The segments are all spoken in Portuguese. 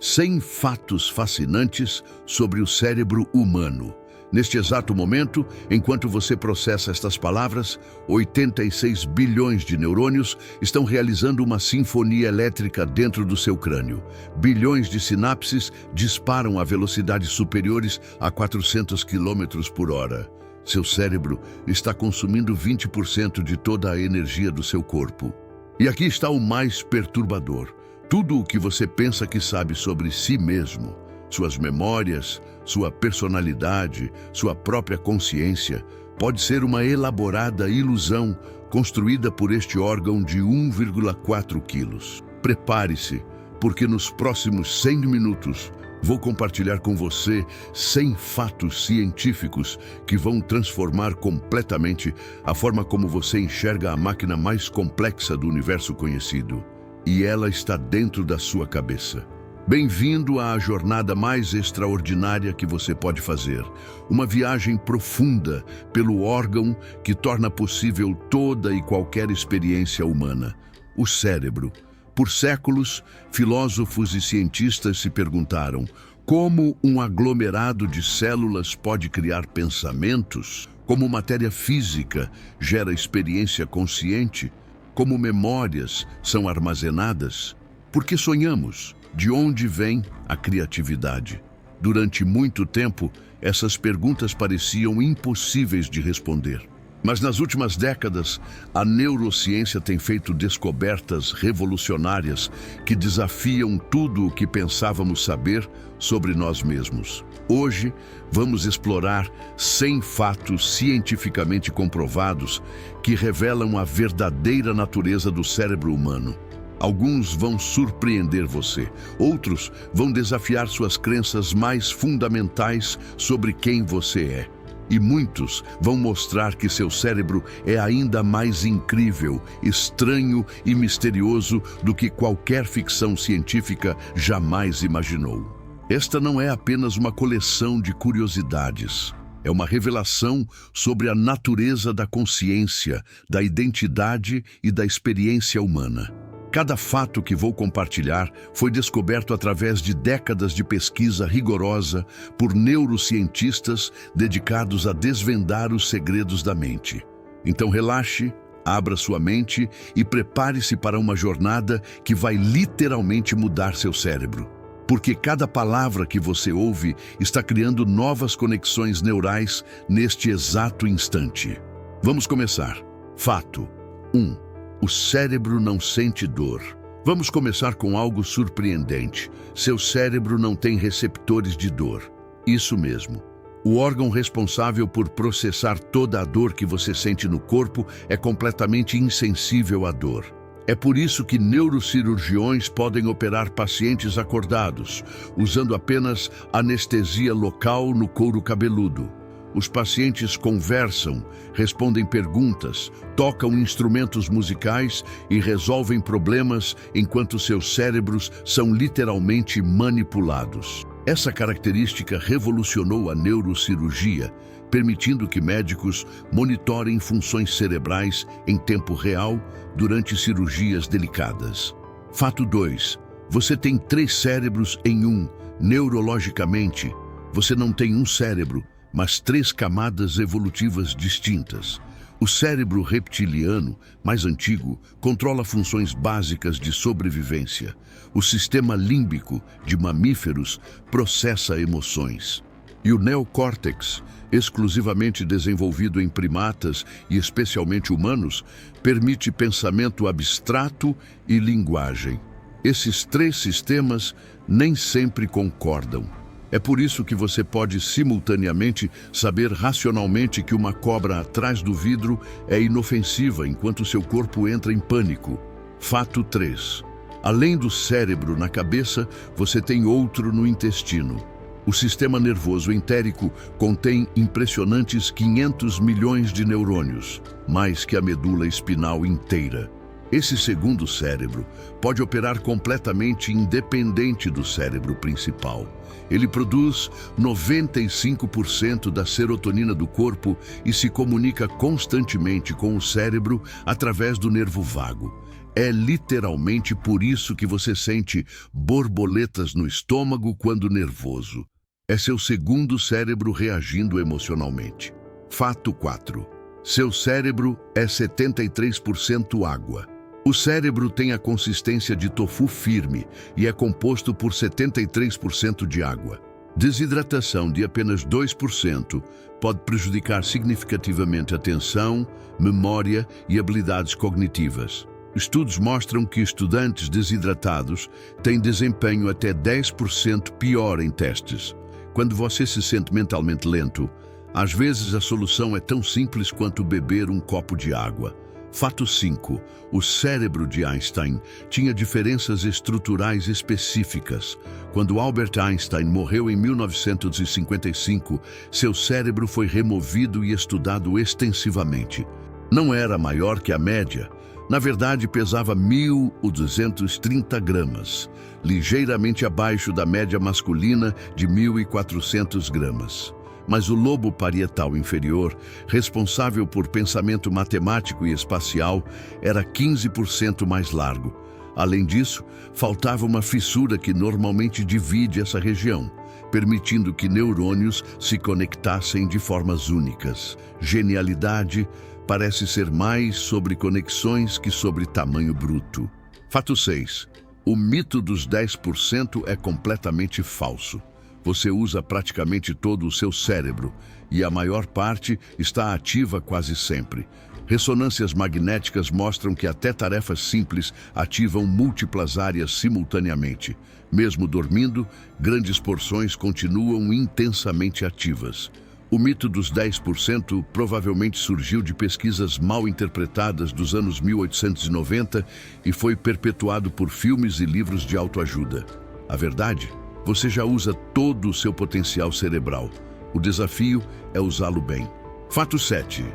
100 fatos fascinantes sobre o cérebro humano. Neste exato momento, enquanto você processa estas palavras, 86 bilhões de neurônios estão realizando uma sinfonia elétrica dentro do seu crânio. Bilhões de sinapses disparam a velocidades superiores a 400 km por hora. Seu cérebro está consumindo 20% de toda a energia do seu corpo. E aqui está o mais perturbador. Tudo o que você pensa que sabe sobre si mesmo, suas memórias, sua personalidade, sua própria consciência, pode ser uma elaborada ilusão construída por este órgão de 1,4 quilos. Prepare-se, porque nos próximos 100 minutos vou compartilhar com você 100 fatos científicos que vão transformar completamente a forma como você enxerga a máquina mais complexa do universo conhecido. E ela está dentro da sua cabeça. Bem-vindo à jornada mais extraordinária que você pode fazer. Uma viagem profunda pelo órgão que torna possível toda e qualquer experiência humana. O cérebro. Por séculos, filósofos e cientistas se perguntaram como um aglomerado de células pode criar pensamentos, como matéria física gera experiência consciente, como memórias são armazenadas. Por que sonhamos? De onde vem a criatividade? Durante muito tempo, essas perguntas pareciam impossíveis de responder. Mas nas últimas décadas, a neurociência tem feito descobertas revolucionárias que desafiam tudo o que pensávamos saber sobre nós mesmos. Hoje, vamos explorar 100 fatos cientificamente comprovados que revelam a verdadeira natureza do cérebro humano. Alguns vão surpreender você, outros vão desafiar suas crenças mais fundamentais sobre quem você é. E muitos vão mostrar que seu cérebro é ainda mais incrível, estranho e misterioso do que qualquer ficção científica jamais imaginou. Esta não é apenas uma coleção de curiosidades. É uma revelação sobre a natureza da consciência, da identidade e da experiência humana. Cada fato que vou compartilhar foi descoberto através de décadas de pesquisa rigorosa por neurocientistas dedicados a desvendar os segredos da mente. Então relaxe, abra sua mente e prepare-se para uma jornada que vai literalmente mudar seu cérebro. Porque cada palavra que você ouve está criando novas conexões neurais neste exato instante. Vamos começar. Fato 1. O cérebro não sente dor. Vamos começar com algo surpreendente. Seu cérebro não tem receptores de dor. Isso mesmo. O órgão responsável por processar toda a dor que você sente no corpo é completamente insensível à dor. É por isso que neurocirurgiões podem operar pacientes acordados, usando apenas anestesia local no couro cabeludo. Os pacientes conversam, respondem perguntas, tocam instrumentos musicais e resolvem problemas enquanto seus cérebros são literalmente manipulados. Essa característica revolucionou a neurocirurgia, permitindo que médicos monitorem funções cerebrais em tempo real durante cirurgias delicadas. Fato 2. Você tem 3 cérebros em um. Neurologicamente, você não tem um cérebro, mas 3 camadas evolutivas distintas. O cérebro reptiliano, mais antigo, controla funções básicas de sobrevivência. O sistema límbico, de mamíferos, processa emoções. E o neocórtex, exclusivamente desenvolvido em primatas e especialmente humanos, permite pensamento abstrato e linguagem. Esses 3 sistemas nem sempre concordam. É por isso que você pode simultaneamente saber racionalmente que uma cobra atrás do vidro é inofensiva enquanto seu corpo entra em pânico. Fato 3. Além do cérebro na cabeça, você tem outro no intestino. O sistema nervoso entérico contém impressionantes 500 milhões de neurônios, mais que a medula espinal inteira. Esse segundo cérebro pode operar completamente independente do cérebro principal. Ele produz 95% da serotonina do corpo e se comunica constantemente com o cérebro através do nervo vago. É literalmente por isso que você sente borboletas no estômago quando nervoso. É seu segundo cérebro reagindo emocionalmente. Fato 4. Seu cérebro é 73% água. O cérebro tem a consistência de tofu firme e é composto por 73% de água. Desidratação de apenas 2% pode prejudicar significativamente a atenção, memória e habilidades cognitivas. Estudos mostram que estudantes desidratados têm desempenho até 10% pior em testes. Quando você se sente mentalmente lento, às vezes a solução é tão simples quanto beber um copo de água. Fato 5. O cérebro de Einstein tinha diferenças estruturais específicas. Quando Albert Einstein morreu em 1955, seu cérebro foi removido e estudado extensivamente. Não era maior que a média. Na verdade, pesava 1.230 gramas, ligeiramente abaixo da média masculina de 1.400 gramas. Mas o lobo parietal inferior, responsável por pensamento matemático e espacial, era 15% mais largo. Além disso, faltava uma fissura que normalmente divide essa região, permitindo que neurônios se conectassem de formas únicas. Genialidade parece ser mais sobre conexões que sobre tamanho bruto. Fato 6. O mito dos 10% é completamente falso. Você usa praticamente todo o seu cérebro e a maior parte está ativa quase sempre. Ressonâncias magnéticas mostram que até tarefas simples ativam múltiplas áreas simultaneamente. Mesmo dormindo, grandes porções continuam intensamente ativas. O mito dos 10% provavelmente surgiu de pesquisas mal interpretadas dos anos 1890 e foi perpetuado por filmes e livros de autoajuda. A verdade? Você já usa todo o seu potencial cerebral. O desafio é usá-lo bem. Fato 7.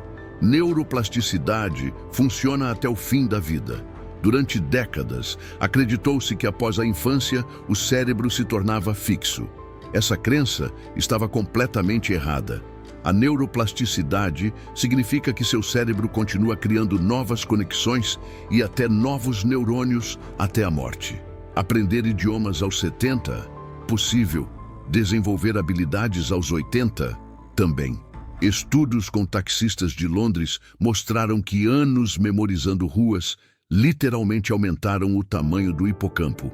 Neuroplasticidade funciona até o fim da vida. Durante décadas, acreditou-se que após a infância, o cérebro se tornava fixo. Essa crença estava completamente errada. A neuroplasticidade significa que seu cérebro continua criando novas conexões e até novos neurônios até a morte. Aprender idiomas aos 70? Possível. Desenvolver habilidades aos 80? Também. Estudos com taxistas de Londres mostraram que anos memorizando ruas literalmente aumentaram o tamanho do hipocampo.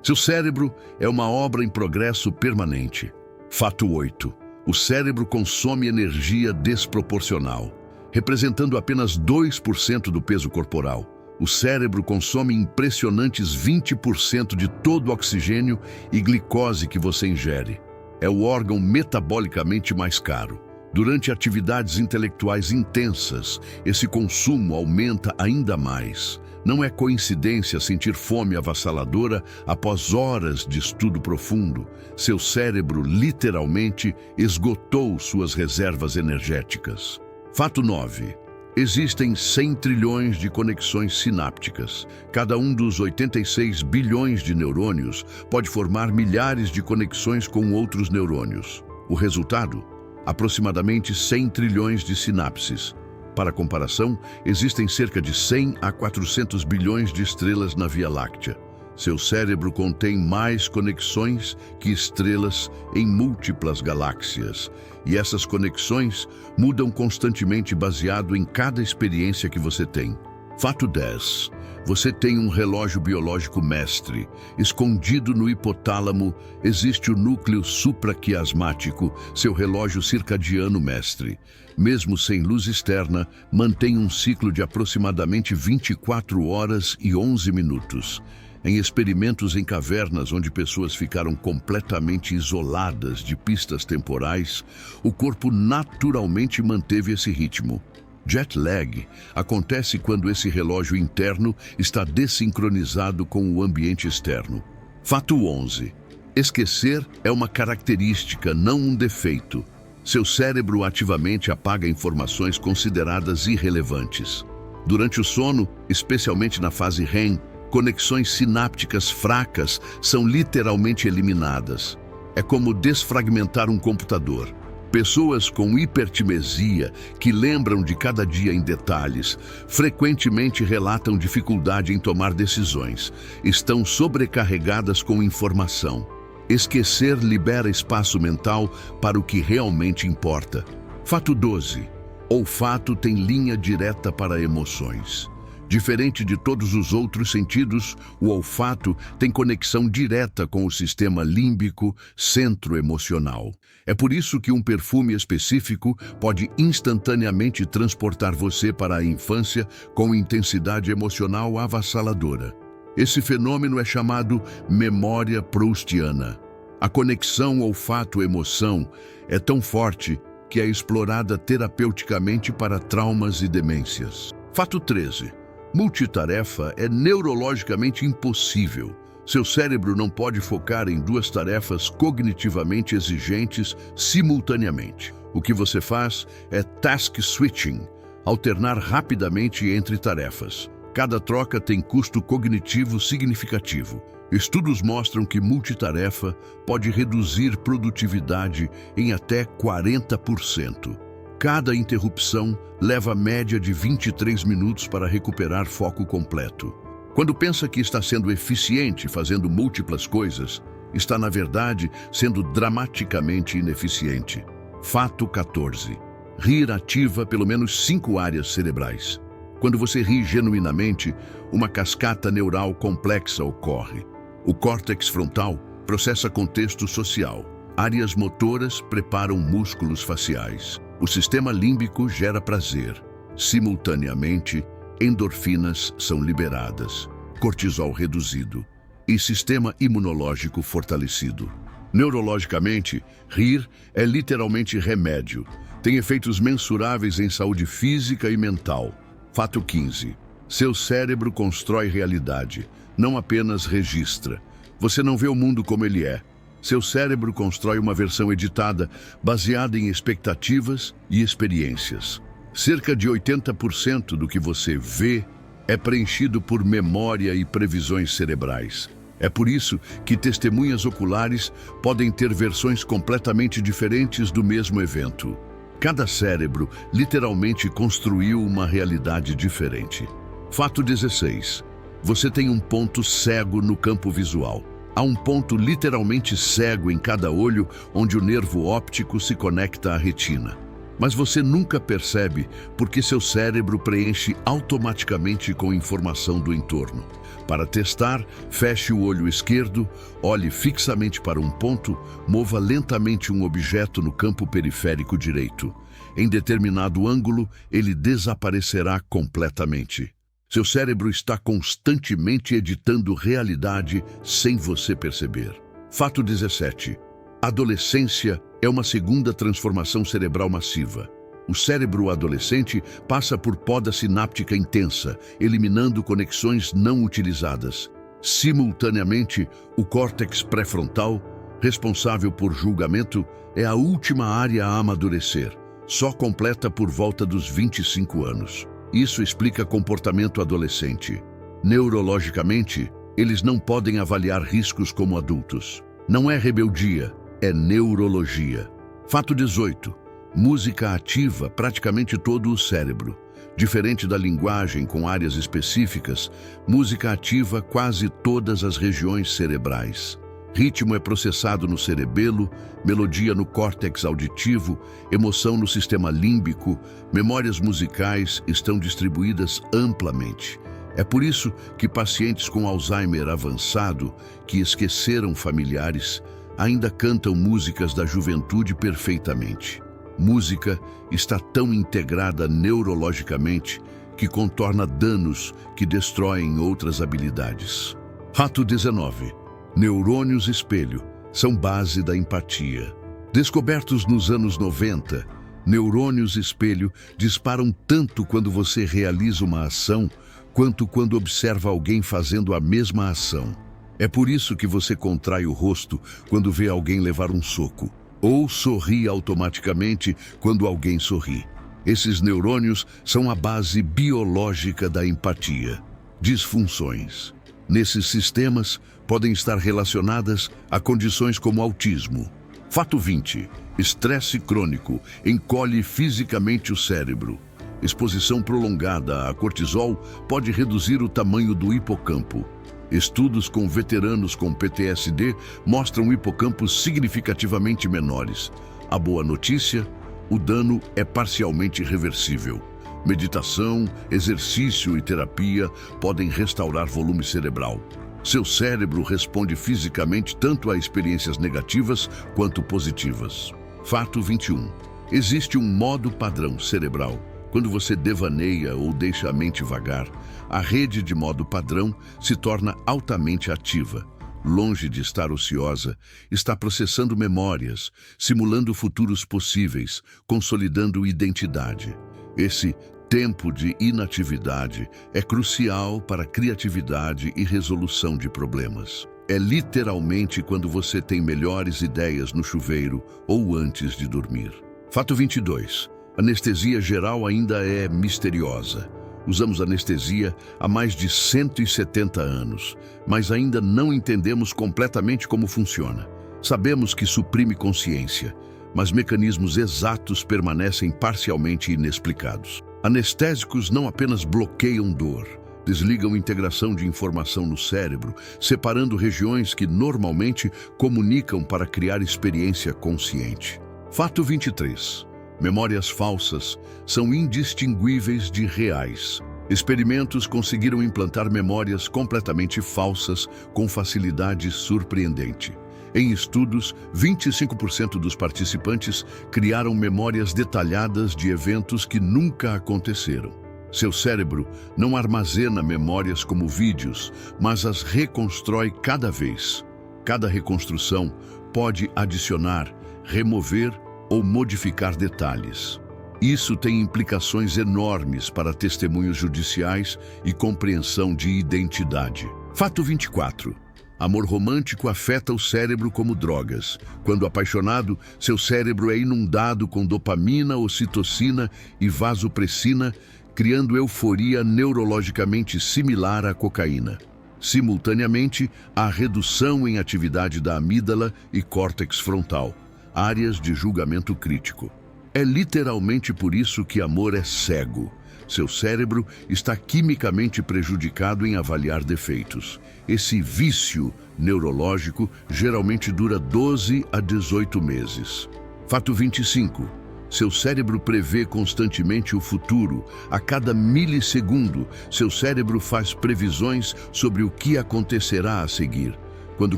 Seu cérebro é uma obra em progresso permanente. Fato 8. O cérebro consome energia desproporcional, representando apenas 2% do peso corporal. O cérebro consome impressionantes 20% de todo o oxigênio e glicose que você ingere. É o órgão metabolicamente mais caro. Durante atividades intelectuais intensas, esse consumo aumenta ainda mais. Não é coincidência sentir fome avassaladora após horas de estudo profundo. Seu cérebro literalmente esgotou suas reservas energéticas. Fato 9. Existem 100 trilhões de conexões sinápticas. Cada um dos 86 bilhões de neurônios pode formar milhares de conexões com outros neurônios. O resultado? Aproximadamente 100 trilhões de sinapses. Para comparação, existem cerca de 100 a 400 bilhões de estrelas na Via Láctea. Seu cérebro contém mais conexões que estrelas em múltiplas galáxias. E essas conexões mudam constantemente baseado em cada experiência que você tem. Fato 10. Você tem um relógio biológico mestre. Escondido no hipotálamo existe o núcleo supraquiasmático, seu relógio circadiano mestre. Mesmo sem luz externa, mantém um ciclo de aproximadamente 24 horas e 11 minutos. Em experimentos em cavernas onde pessoas ficaram completamente isoladas de pistas temporais, o corpo naturalmente manteve esse ritmo. Jet lag acontece quando esse relógio interno está desincronizado com o ambiente externo. Fato 11. Esquecer é uma característica, não um defeito. Seu cérebro ativamente apaga informações consideradas irrelevantes. Durante o sono, especialmente na fase REM, conexões sinápticas fracas são literalmente eliminadas. É como desfragmentar um computador. Pessoas com hipertimesia, que lembram de cada dia em detalhes, frequentemente relatam dificuldade em tomar decisões. Estão sobrecarregadas com informação. Esquecer libera espaço mental para o que realmente importa. Fato 12. Olfato tem linha direta para emoções. Diferente de todos os outros sentidos, o olfato tem conexão direta com o sistema límbico, centro emocional. É por isso que um perfume específico pode instantaneamente transportar você para a infância com intensidade emocional avassaladora. Esse fenômeno é chamado memória proustiana. A conexão olfato-emoção é tão forte que é explorada terapeuticamente para traumas e demências. Fato 13. Multitarefa é neurologicamente impossível. Seu cérebro não pode focar em duas tarefas cognitivamente exigentes simultaneamente. O que você faz é task switching, alternar rapidamente entre tarefas. Cada troca tem custo cognitivo significativo. Estudos mostram que multitarefa pode reduzir produtividade em até 40%. Cada interrupção leva a média de 23 minutos para recuperar foco completo. Quando pensa que está sendo eficiente fazendo múltiplas coisas, está, na verdade, sendo dramaticamente ineficiente. Fato 14. Rir ativa pelo menos 5 áreas cerebrais. Quando você ri genuinamente, uma cascata neural complexa ocorre. O córtex frontal processa contexto social. Áreas motoras preparam músculos faciais. O sistema límbico gera prazer. Simultaneamente, endorfinas são liberadas, cortisol reduzido e sistema imunológico fortalecido. Neurologicamente, rir é literalmente remédio. Tem efeitos mensuráveis em saúde física e mental. Fato 15. Seu cérebro constrói realidade, não apenas registra. Você não vê o mundo como ele é. Seu cérebro constrói uma versão editada, baseada em expectativas e experiências. Cerca de 80% do que você vê é preenchido por memória e previsões cerebrais. É por isso que testemunhas oculares podem ter versões completamente diferentes do mesmo evento. Cada cérebro literalmente construiu uma realidade diferente. Fato 16. Você tem um ponto cego no campo visual. Há um ponto literalmente cego em cada olho onde o nervo óptico se conecta à retina. Mas você nunca percebe porque seu cérebro preenche automaticamente com informação do entorno. Para testar, feche o olho esquerdo, olhe fixamente para um ponto, mova lentamente um objeto no campo periférico direito. Em determinado ângulo, ele desaparecerá completamente. Seu cérebro está constantemente editando realidade sem você perceber. Fato 17. Adolescência é uma segunda transformação cerebral massiva. O cérebro adolescente passa por poda sináptica intensa, eliminando conexões não utilizadas. Simultaneamente, o córtex pré-frontal, responsável por julgamento, é a última área a amadurecer. Só completa por volta dos 25 anos. Isso explica comportamento adolescente. Neurologicamente, eles não podem avaliar riscos como adultos. Não é rebeldia, é neurologia. Fato 18. Música ativa praticamente todo o cérebro. Diferente da linguagem com áreas específicas, música ativa quase todas as regiões cerebrais. Ritmo é processado no cerebelo, melodia no córtex auditivo, emoção no sistema límbico, memórias musicais estão distribuídas amplamente. É por isso que pacientes com Alzheimer avançado, que esqueceram familiares, ainda cantam músicas da juventude perfeitamente. Música está tão integrada neurologicamente que contorna danos que destroem outras habilidades. Fato 19. Neurônios espelho são base da empatia. Descobertos nos anos 90, neurônios espelho disparam tanto quando você realiza uma ação, quanto quando observa alguém fazendo a mesma ação. É por isso que você contrai o rosto quando vê alguém levar um soco, ou sorri automaticamente quando alguém sorri. Esses neurônios são a base biológica da empatia. Disfunções nesses sistemas podem estar relacionadas a condições como autismo, Fato 20. Estresse crônico encolhe fisicamente o cérebro. Exposição prolongada a cortisol pode reduzir o tamanho do hipocampo. Estudos com veteranos com PTSD mostram hipocampos significativamente menores. A boa notícia: o dano é parcialmente reversível. Meditação, exercício e terapia podem restaurar volume cerebral. Seu cérebro responde fisicamente tanto a experiências negativas quanto positivas. Fato 21. Existe um modo padrão cerebral. Quando você devaneia ou deixa a mente vagar, a rede de modo padrão se torna altamente ativa. Longe de estar ociosa, está processando memórias, simulando futuros possíveis, consolidando identidade. Esse tempo de inatividade é crucial para a criatividade e resolução de problemas. É literalmente quando você tem melhores ideias no chuveiro ou antes de dormir. Fato 22. Anestesia geral ainda é misteriosa. Usamos anestesia há mais de 170 anos, mas ainda não entendemos completamente como funciona. Sabemos que suprime consciência, mas mecanismos exatos permanecem parcialmente inexplicados. Anestésicos não apenas bloqueiam dor, desligam integração de informação no cérebro, separando regiões que normalmente comunicam para criar experiência consciente. Fato 23. Memórias falsas são indistinguíveis de reais. Experimentos conseguiram implantar memórias completamente falsas com facilidade surpreendente. Em estudos, 25% dos participantes criaram memórias detalhadas de eventos que nunca aconteceram. Seu cérebro não armazena memórias como vídeos, mas as reconstrói cada vez. Cada reconstrução pode adicionar, remover ou modificar detalhes. Isso tem implicações enormes para testemunhos judiciais e compreensão de identidade. Fato 24. Amor romântico afeta o cérebro como drogas. Quando apaixonado, seu cérebro é inundado com dopamina, ocitocina e vasopressina, criando euforia neurologicamente similar à cocaína. Simultaneamente, há redução em atividade da amígdala e córtex frontal, áreas de julgamento crítico. É literalmente por isso que amor é cego. Seu cérebro está quimicamente prejudicado em avaliar defeitos. Esse vício neurológico geralmente dura 12 a 18 meses. Fato 25. Seu cérebro prevê constantemente o futuro. A cada milissegundo, seu cérebro faz previsões sobre o que acontecerá a seguir. Quando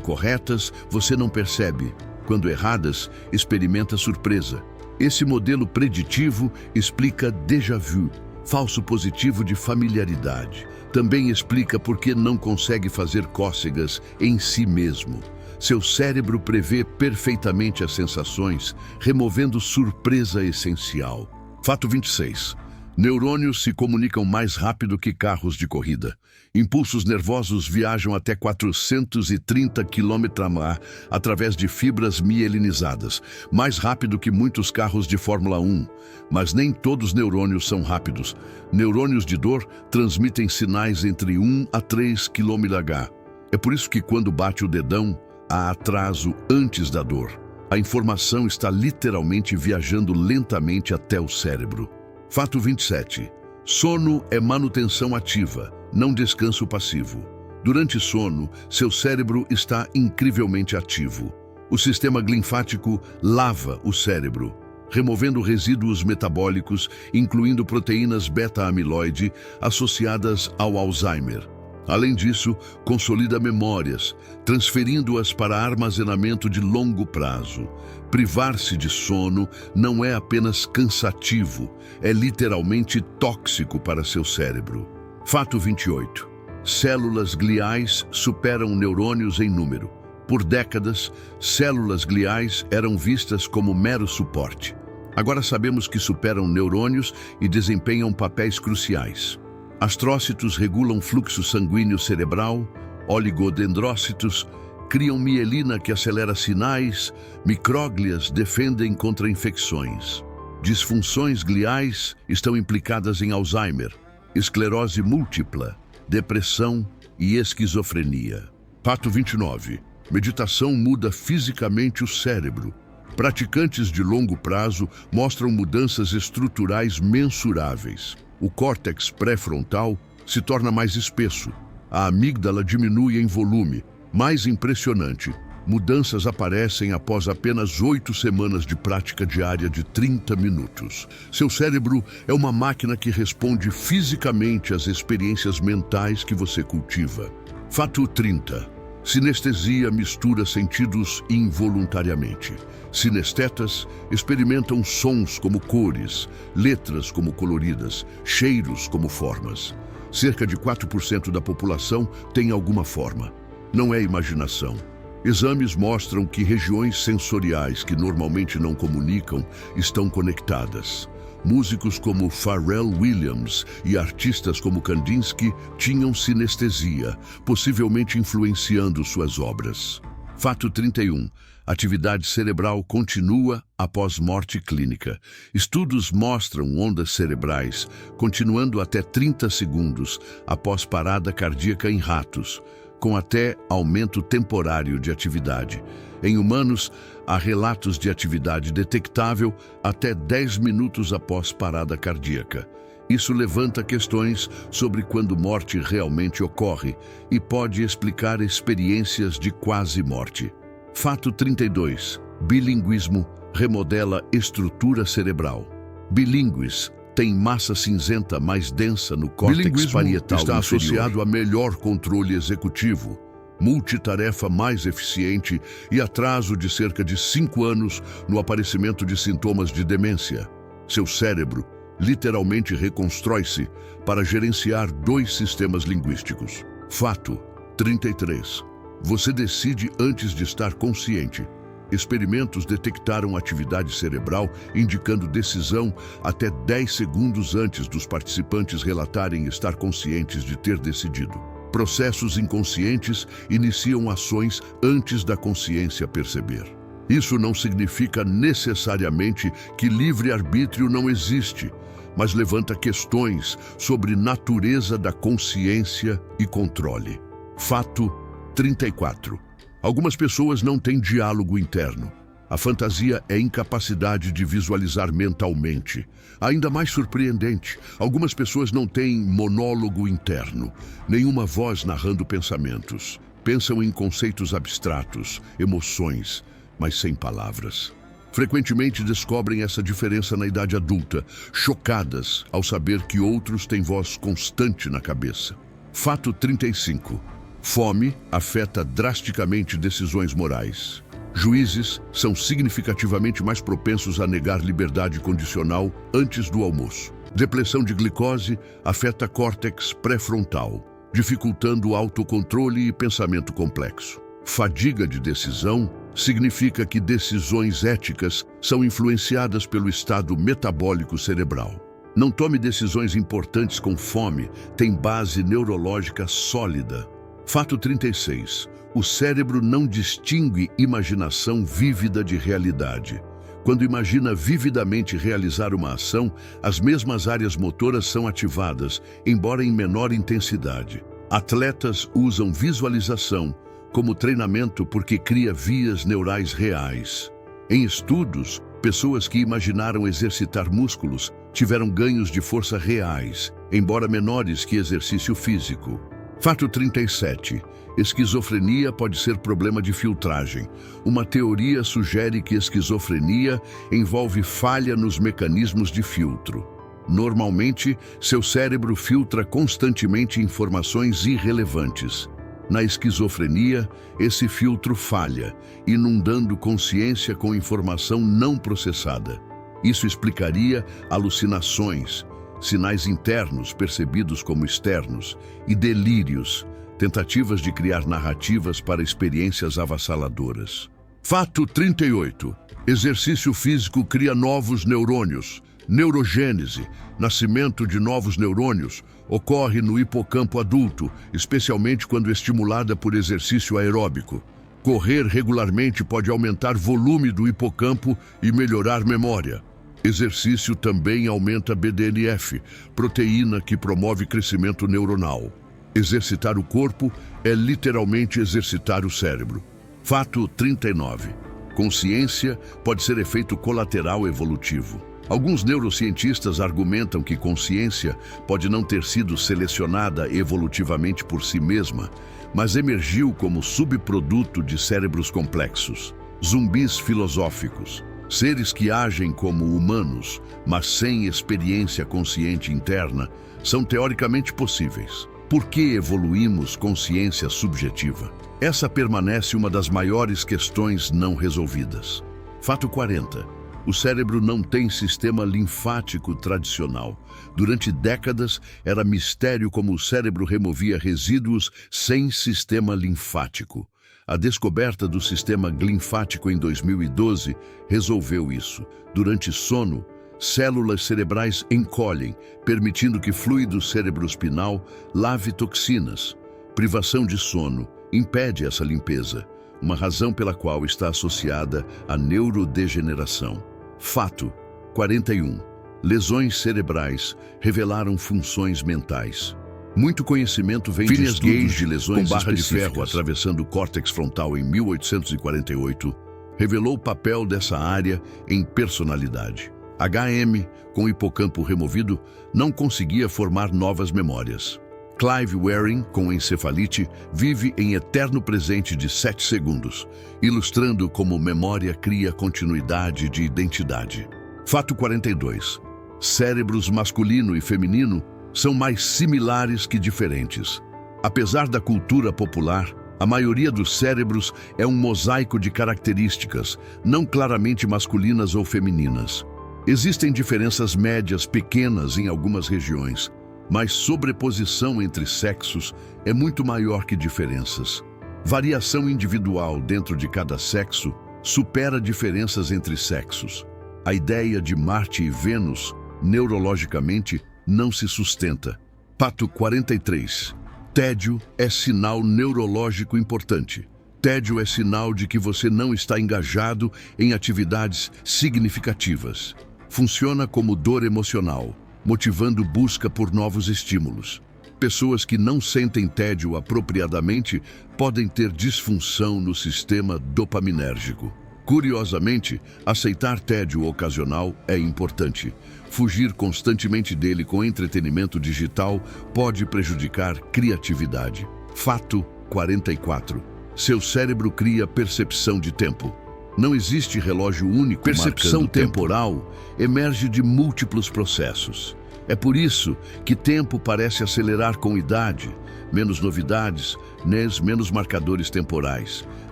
corretas, você não percebe. Quando erradas, experimenta surpresa. Esse modelo preditivo explica déjà vu, falso positivo de familiaridade. Também explica por que não consegue fazer cócegas em si mesmo. Seu cérebro prevê perfeitamente as sensações, removendo surpresa essencial. Fato 26. Neurônios se comunicam mais rápido que carros de corrida. Impulsos nervosos viajam até 430 km/h através de fibras mielinizadas, mais rápido que muitos carros de Fórmula 1. Mas nem todos os neurônios são rápidos. Neurônios de dor transmitem sinais entre 1 a 3 km/h. É por isso que quando bate o dedão, há atraso antes da dor. A informação está literalmente viajando lentamente até o cérebro. Fato 27. Sono é manutenção ativa, não descanso passivo. Durante sono, seu cérebro está incrivelmente ativo. O sistema linfático lava o cérebro, removendo resíduos metabólicos, incluindo proteínas beta-amiloide associadas ao Alzheimer. Além disso, consolida memórias, transferindo-as para armazenamento de longo prazo. Privar-se de sono não é apenas cansativo, é literalmente tóxico para seu cérebro. Fato 28. Células gliais superam neurônios em número. Por décadas, células gliais eram vistas como mero suporte. Agora sabemos que superam neurônios e desempenham papéis cruciais. Astrócitos regulam fluxo sanguíneo cerebral, oligodendrócitos criam mielina que acelera sinais, micróglias defendem contra infecções. Disfunções gliais estão implicadas em Alzheimer, esclerose múltipla, depressão e esquizofrenia. Fato 29. Meditação muda fisicamente o cérebro. Praticantes de longo prazo mostram mudanças estruturais mensuráveis. O córtex pré-frontal se torna mais espesso. A amígdala diminui em volume. Mais impressionante, mudanças aparecem após apenas 8 semanas de prática diária de 30 minutos. Seu cérebro é uma máquina que responde fisicamente às experiências mentais que você cultiva. Fato 30. Sinestesia mistura sentidos involuntariamente. Sinestetas experimentam sons como cores, letras como coloridas, cheiros como formas. Cerca de 4% da população tem alguma forma. Não é imaginação. Exames mostram que regiões sensoriais que normalmente não comunicam estão conectadas. Músicos como Pharrell Williams e artistas como Kandinsky tinham sinestesia, possivelmente influenciando suas obras. Fato 31. Atividade cerebral continua após morte clínica. Estudos mostram ondas cerebrais continuando até 30 segundos após parada cardíaca em ratos, com até aumento temporário de atividade. Em humanos, há relatos de atividade detectável até 10 minutos após parada cardíaca. Isso levanta questões sobre quando morte realmente ocorre e pode explicar experiências de quase morte. Fato 32. Bilinguismo remodela estrutura cerebral. Bilíngues têm massa cinzenta mais densa no córtex parietal inferior. Está associado a melhor controle executivo, multitarefa mais eficiente e atraso de cerca de 5 anos no aparecimento de sintomas de demência. Seu cérebro literalmente reconstrói-se para gerenciar 2 sistemas linguísticos. Fato 33. Você decide antes de estar consciente. Experimentos detectaram atividade cerebral indicando decisão até 10 segundos antes dos participantes relatarem estar conscientes de ter decidido. Processos inconscientes iniciam ações antes da consciência perceber. Isso não significa necessariamente que livre-arbítrio não existe, mas levanta questões sobre natureza da consciência e controle. Fato 34. Algumas pessoas não têm diálogo interno. A fantasia é incapacidade de visualizar mentalmente. Ainda mais surpreendente, algumas pessoas não têm monólogo interno, nenhuma voz narrando pensamentos. Pensam em conceitos abstratos, emoções, mas sem palavras. Frequentemente descobrem essa diferença na idade adulta, chocadas ao saber que outros têm voz constante na cabeça. Fato 35. Fome afeta drasticamente decisões morais. Juízes são significativamente mais propensos a negar liberdade condicional antes do almoço. Depressão de glicose afeta córtex pré-frontal, dificultando o autocontrole e pensamento complexo. Fadiga de decisão significa que decisões éticas são influenciadas pelo estado metabólico cerebral. Não tome decisões importantes com fome, tem base neurológica sólida. Fato 36. O cérebro não distingue imaginação vívida de realidade. Quando imagina vividamente realizar uma ação, as mesmas áreas motoras são ativadas, embora em menor intensidade. Atletas usam visualização como treinamento porque cria vias neurais reais. Em estudos, pessoas que imaginaram exercitar músculos tiveram ganhos de força reais, embora menores que exercício físico. Fato 37. Esquizofrenia pode ser problema de filtragem. Uma teoria sugere que esquizofrenia envolve falha nos mecanismos de filtro. Normalmente, seu cérebro filtra constantemente informações irrelevantes. Na esquizofrenia, esse filtro falha, inundando consciência com informação não processada. Isso explicaria alucinações, sinais internos percebidos como externos e delírios, tentativas de criar narrativas para experiências avassaladoras. Fato 38. Exercício físico cria novos neurônios. Neurogênese, nascimento de novos neurônios, ocorre no hipocampo adulto, especialmente quando estimulada por exercício aeróbico. Correr regularmente pode aumentar volume do hipocampo e melhorar memória. Exercício também aumenta BDNF, proteína que promove crescimento neuronal. Exercitar o corpo é literalmente exercitar o cérebro. Fato 39. Consciência pode ser efeito colateral evolutivo. Alguns neurocientistas argumentam que consciência pode não ter sido selecionada evolutivamente por si mesma, mas emergiu como subproduto de cérebros complexos, zumbis filosóficos, seres que agem como humanos, mas sem experiência consciente interna, são teoricamente possíveis. Por que evoluímos consciência subjetiva? Essa permanece uma das maiores questões não resolvidas. Fato 40. O cérebro não tem sistema linfático tradicional. Durante décadas, era mistério como o cérebro removia resíduos sem sistema linfático. A descoberta do sistema linfático em 2012 resolveu isso. Durante sono, células cerebrais encolhem, permitindo que fluido cerebroespinal lave toxinas. Privação de sono impede essa limpeza, uma razão pela qual está associada a neurodegeneração. Fato 41. Lesões cerebrais revelaram funções mentais. Muito conhecimento vem de estudos de lesões com barra de ferro atravessando o córtex frontal em 1848, revelou o papel dessa área em personalidade. HM, com o hipocampo removido, não conseguia formar novas memórias. Clive Waring, com encefalite, vive em eterno presente de 7 segundos, ilustrando como memória cria continuidade de identidade. Fato 42. Cérebros masculino e feminino são mais similares que diferentes. Apesar da cultura popular, a maioria dos cérebros é um mosaico de características, não claramente masculinas ou femininas. Existem diferenças médias pequenas em algumas regiões, mas sobreposição entre sexos é muito maior que diferenças. Variação individual dentro de cada sexo supera diferenças entre sexos. A ideia de Marte e Vênus, neurologicamente, não se sustenta. Fato 43. Tédio é sinal neurológico importante. Tédio é sinal de que você não está engajado em atividades significativas. Funciona como dor emocional, motivando busca por novos estímulos. Pessoas que não sentem tédio apropriadamente podem ter disfunção no sistema dopaminérgico. Curiosamente, aceitar tédio ocasional é importante. Fugir constantemente dele com entretenimento digital pode prejudicar criatividade. Fato 44. Seu cérebro cria percepção de tempo. Não existe relógio único. Percepção temporal emerge de múltiplos processos. É por isso que tempo parece acelerar com idade, menos novidades, menos marcadores temporais,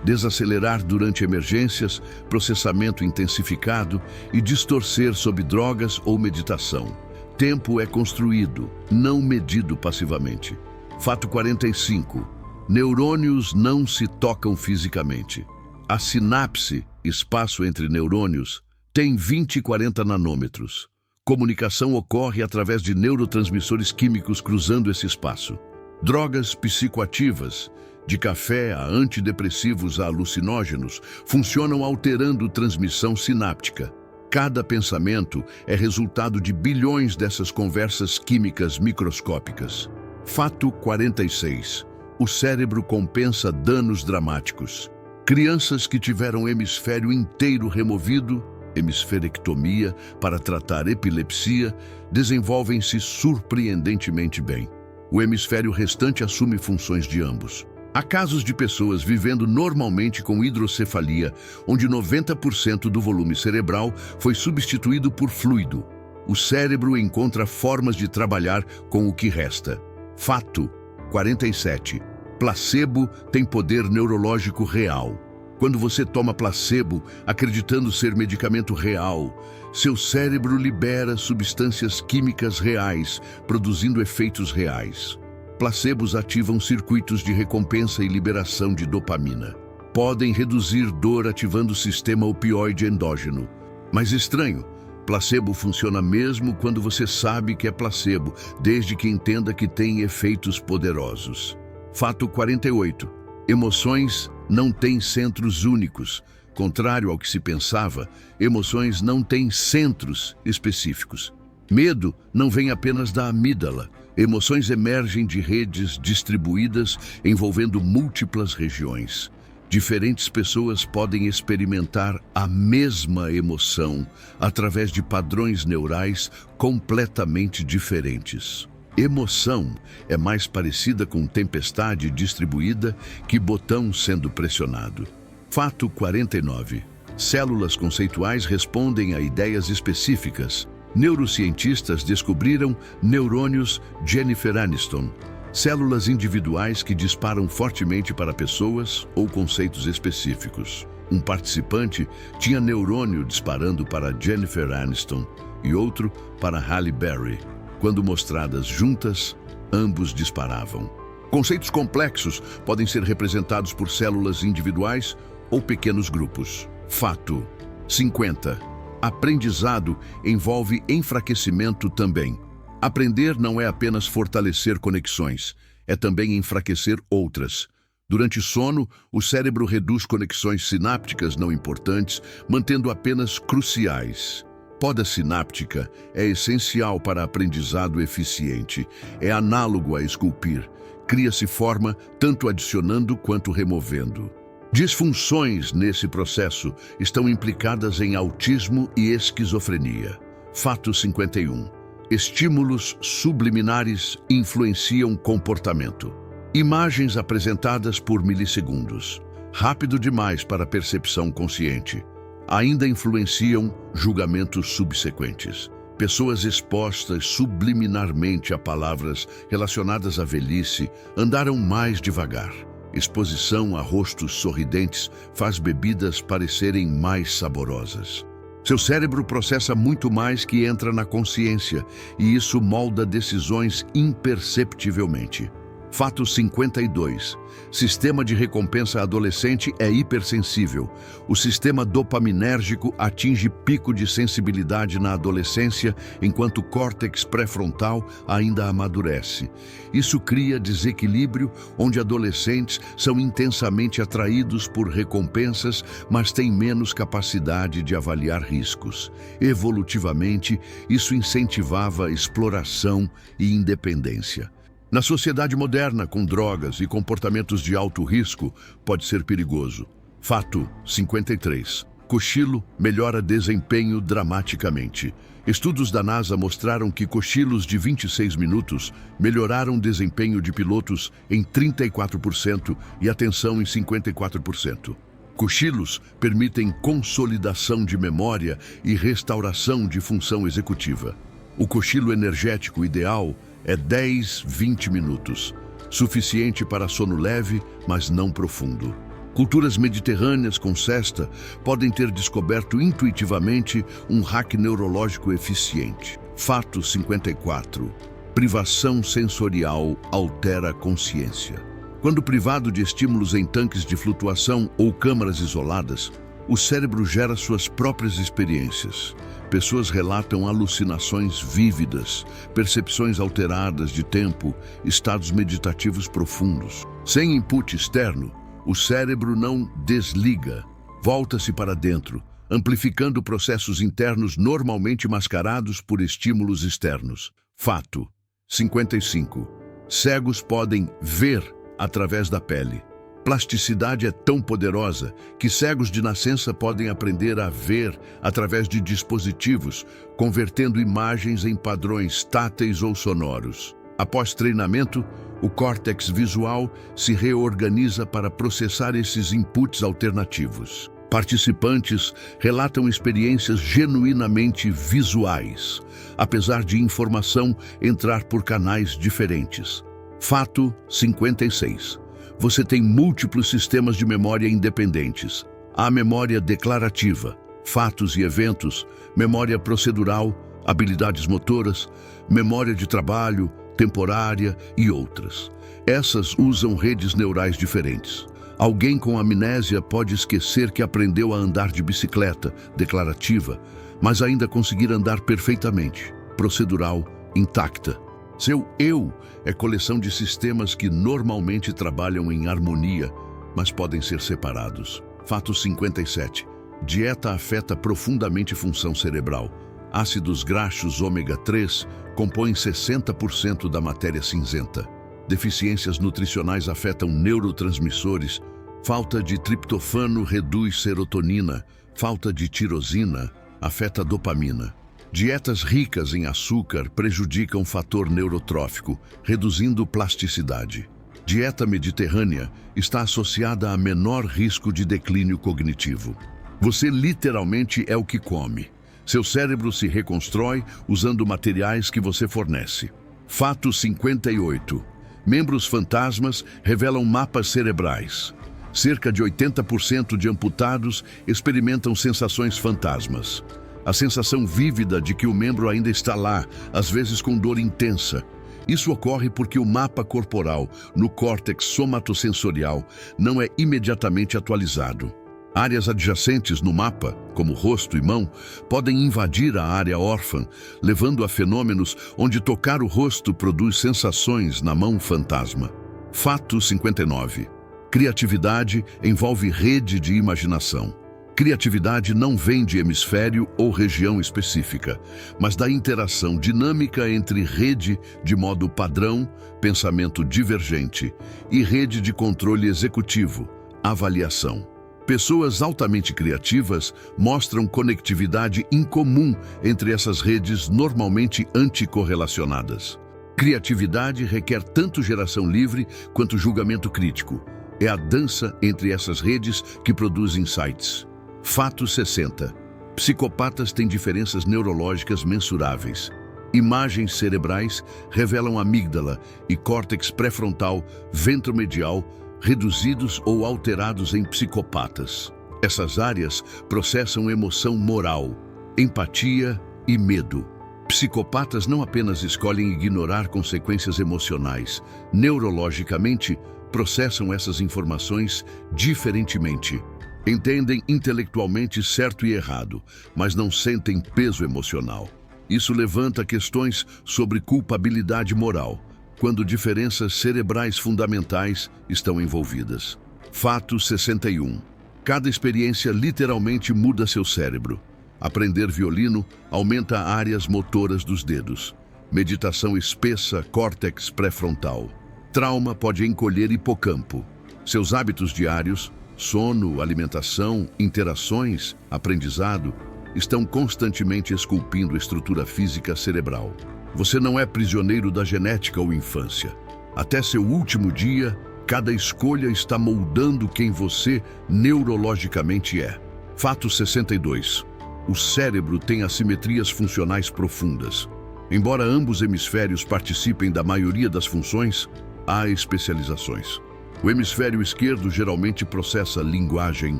desacelerar durante emergências, processamento intensificado e distorcer sob drogas ou meditação. Tempo é construído, não medido passivamente. Fato 45. Neurônios não se tocam fisicamente. A sinapse, espaço entre neurônios, tem 20 e 40 nanômetros. Comunicação ocorre através de neurotransmissores químicos cruzando esse espaço. Drogas psicoativas, de café a antidepressivos a alucinógenos, funcionam alterando transmissão sináptica. Cada pensamento é resultado de bilhões dessas conversas químicas microscópicas. Fato 46. O cérebro compensa danos dramáticos. Crianças que tiveram hemisfério inteiro removido, hemisferectomia, para tratar epilepsia, desenvolvem-se surpreendentemente bem. O hemisfério restante assume funções de ambos. Há casos de pessoas vivendo normalmente com hidrocefalia, onde 90% do volume cerebral foi substituído por fluido. O cérebro encontra formas de trabalhar com o que resta. Fato 47. Placebo tem poder neurológico real. Quando você toma placebo, acreditando ser medicamento real, seu cérebro libera substâncias químicas reais, produzindo efeitos reais. Placebos ativam circuitos de recompensa e liberação de dopamina. Podem reduzir dor ativando o sistema opioide endógeno. Mas estranho, placebo funciona mesmo quando você sabe que é placebo, desde que entenda que tem efeitos poderosos. Fato 48. Emoções não têm centros únicos. Contrário ao que se pensava, emoções não têm centros específicos. Medo não vem apenas da amígdala. Emoções emergem de redes distribuídas envolvendo múltiplas regiões. Diferentes pessoas podem experimentar a mesma emoção através de padrões neurais completamente diferentes. Emoção é mais parecida com tempestade distribuída que botão sendo pressionado. Fato 49. Células conceituais respondem a ideias específicas. Neurocientistas descobriram neurônios Jennifer Aniston, células individuais que disparam fortemente para pessoas ou conceitos específicos. Um participante tinha neurônio disparando para Jennifer Aniston e outro para Halle Berry. Quando mostradas juntas, ambos disparavam. Conceitos complexos podem ser representados por células individuais ou pequenos grupos. Fato 50. Aprendizado envolve enfraquecimento também. Aprender não é apenas fortalecer conexões, é também enfraquecer outras. Durante sono, o cérebro reduz conexões sinápticas não importantes, mantendo apenas cruciais. Poda sináptica é essencial para aprendizado eficiente. É análogo a esculpir. Cria-se forma tanto adicionando quanto removendo. Disfunções nesse processo estão implicadas em autismo e esquizofrenia. Fato 51. Estímulos subliminares influenciam comportamento. Imagens apresentadas por milissegundos, rápido demais para a percepção consciente, ainda influenciam julgamentos subsequentes. Pessoas expostas subliminarmente a palavras relacionadas à velhice andaram mais devagar. Exposição a rostos sorridentes faz bebidas parecerem mais saborosas. Seu cérebro processa muito mais que entra na consciência, e isso molda decisões imperceptivelmente. Fato 52. Sistema de recompensa adolescente é hipersensível. O sistema dopaminérgico atinge pico de sensibilidade na adolescência, enquanto o córtex pré-frontal ainda amadurece. Isso cria desequilíbrio, onde adolescentes são intensamente atraídos por recompensas, mas têm menos capacidade de avaliar riscos. Evolutivamente, isso incentivava exploração e independência. Na sociedade moderna, com drogas e comportamentos de alto risco, pode ser perigoso. Fato 53. Cochilo melhora desempenho dramaticamente. Estudos da NASA mostraram que cochilos de 26 minutos melhoraram desempenho de pilotos em 34% e atenção em 54%. Cochilos permitem consolidação de memória e restauração de função executiva. O cochilo energético ideal é 10-20 minutos, suficiente para sono leve, mas não profundo. Culturas mediterrâneas com cesta podem ter descoberto intuitivamente um hack neurológico eficiente. Fato 54. Privação sensorial altera a consciência. Quando privado de estímulos em tanques de flutuação ou câmaras isoladas, o cérebro gera suas próprias experiências. Pessoas relatam alucinações vívidas, percepções alteradas de tempo, estados meditativos profundos. Sem input externo, o cérebro não desliga, volta-se para dentro, amplificando processos internos normalmente mascarados por estímulos externos. Fato 55. Cegos podem ver através da pele. Plasticidade é tão poderosa que cegos de nascença podem aprender a ver através de dispositivos, convertendo imagens em padrões táteis ou sonoros. Após treinamento, o córtex visual se reorganiza para processar esses inputs alternativos. Participantes relatam experiências genuinamente visuais, apesar de informação entrar por canais diferentes. Fato 56. Você tem múltiplos sistemas de memória independentes. Há memória declarativa, fatos e eventos, memória procedural, habilidades motoras, memória de trabalho, temporária e outras. Essas usam redes neurais diferentes. Alguém com amnésia pode esquecer que aprendeu a andar de bicicleta, declarativa, mas ainda conseguir andar perfeitamente, procedural, intacta. Seu eu é coleção de sistemas que normalmente trabalham em harmonia, mas podem ser separados. Fato 57. Dieta afeta profundamente função cerebral. Ácidos graxos ômega 3 compõem 60% da matéria cinzenta. Deficiências nutricionais afetam neurotransmissores, Falta de triptofano reduz serotonina, falta de tirosina afeta dopamina. Dietas ricas em açúcar prejudicam o fator neurotrófico, reduzindo plasticidade. Dieta mediterrânea está associada a menor risco de declínio cognitivo. Você literalmente é o que come. Seu cérebro se reconstrói usando materiais que você fornece. Fato 58. Membros fantasmas revelam mapas cerebrais. Cerca de 80% de amputados experimentam sensações fantasmas. A sensação vívida de que o membro ainda está lá, às vezes com dor intensa. Isso ocorre porque o mapa corporal, no córtex somatosensorial, não é imediatamente atualizado. Áreas adjacentes no mapa, como rosto e mão, podem invadir a área órfã, levando a fenômenos onde tocar o rosto produz sensações na mão fantasma. Fato 59. Criatividade envolve rede de imaginação. Criatividade não vem de hemisfério ou região específica, mas da interação dinâmica entre rede de modo padrão, pensamento divergente, e rede de controle executivo, avaliação. Pessoas altamente criativas mostram conectividade incomum entre essas redes normalmente anticorrelacionadas. Criatividade requer tanto geração livre quanto julgamento crítico. É a dança entre essas redes que produz insights. Fato 60. Psicopatas têm diferenças neurológicas mensuráveis. Imagens cerebrais revelam amígdala e córtex pré-frontal, ventromedial, reduzidos ou alterados em psicopatas. Essas áreas processam emoção moral, empatia e medo. Psicopatas não apenas escolhem ignorar consequências emocionais, neurologicamente processam essas informações diferentemente. Entendem intelectualmente certo e errado, mas não sentem peso emocional. Isso levanta questões sobre culpabilidade moral, quando diferenças cerebrais fundamentais estão envolvidas. Fato 61. Cada experiência literalmente muda seu cérebro. Aprender violino aumenta áreas motoras dos dedos. Meditação espessa córtex pré-frontal. Trauma pode encolher hipocampo. Seus hábitos diários, sono, alimentação, interações, aprendizado, estão constantemente esculpindo a estrutura física cerebral. Você não é prisioneiro da genética ou infância. Até seu último dia, cada escolha está moldando quem você neurologicamente é. Fato 62. O cérebro tem assimetrias funcionais profundas. Embora ambos hemisférios participem da maioria das funções, há especializações. O hemisfério esquerdo geralmente processa linguagem,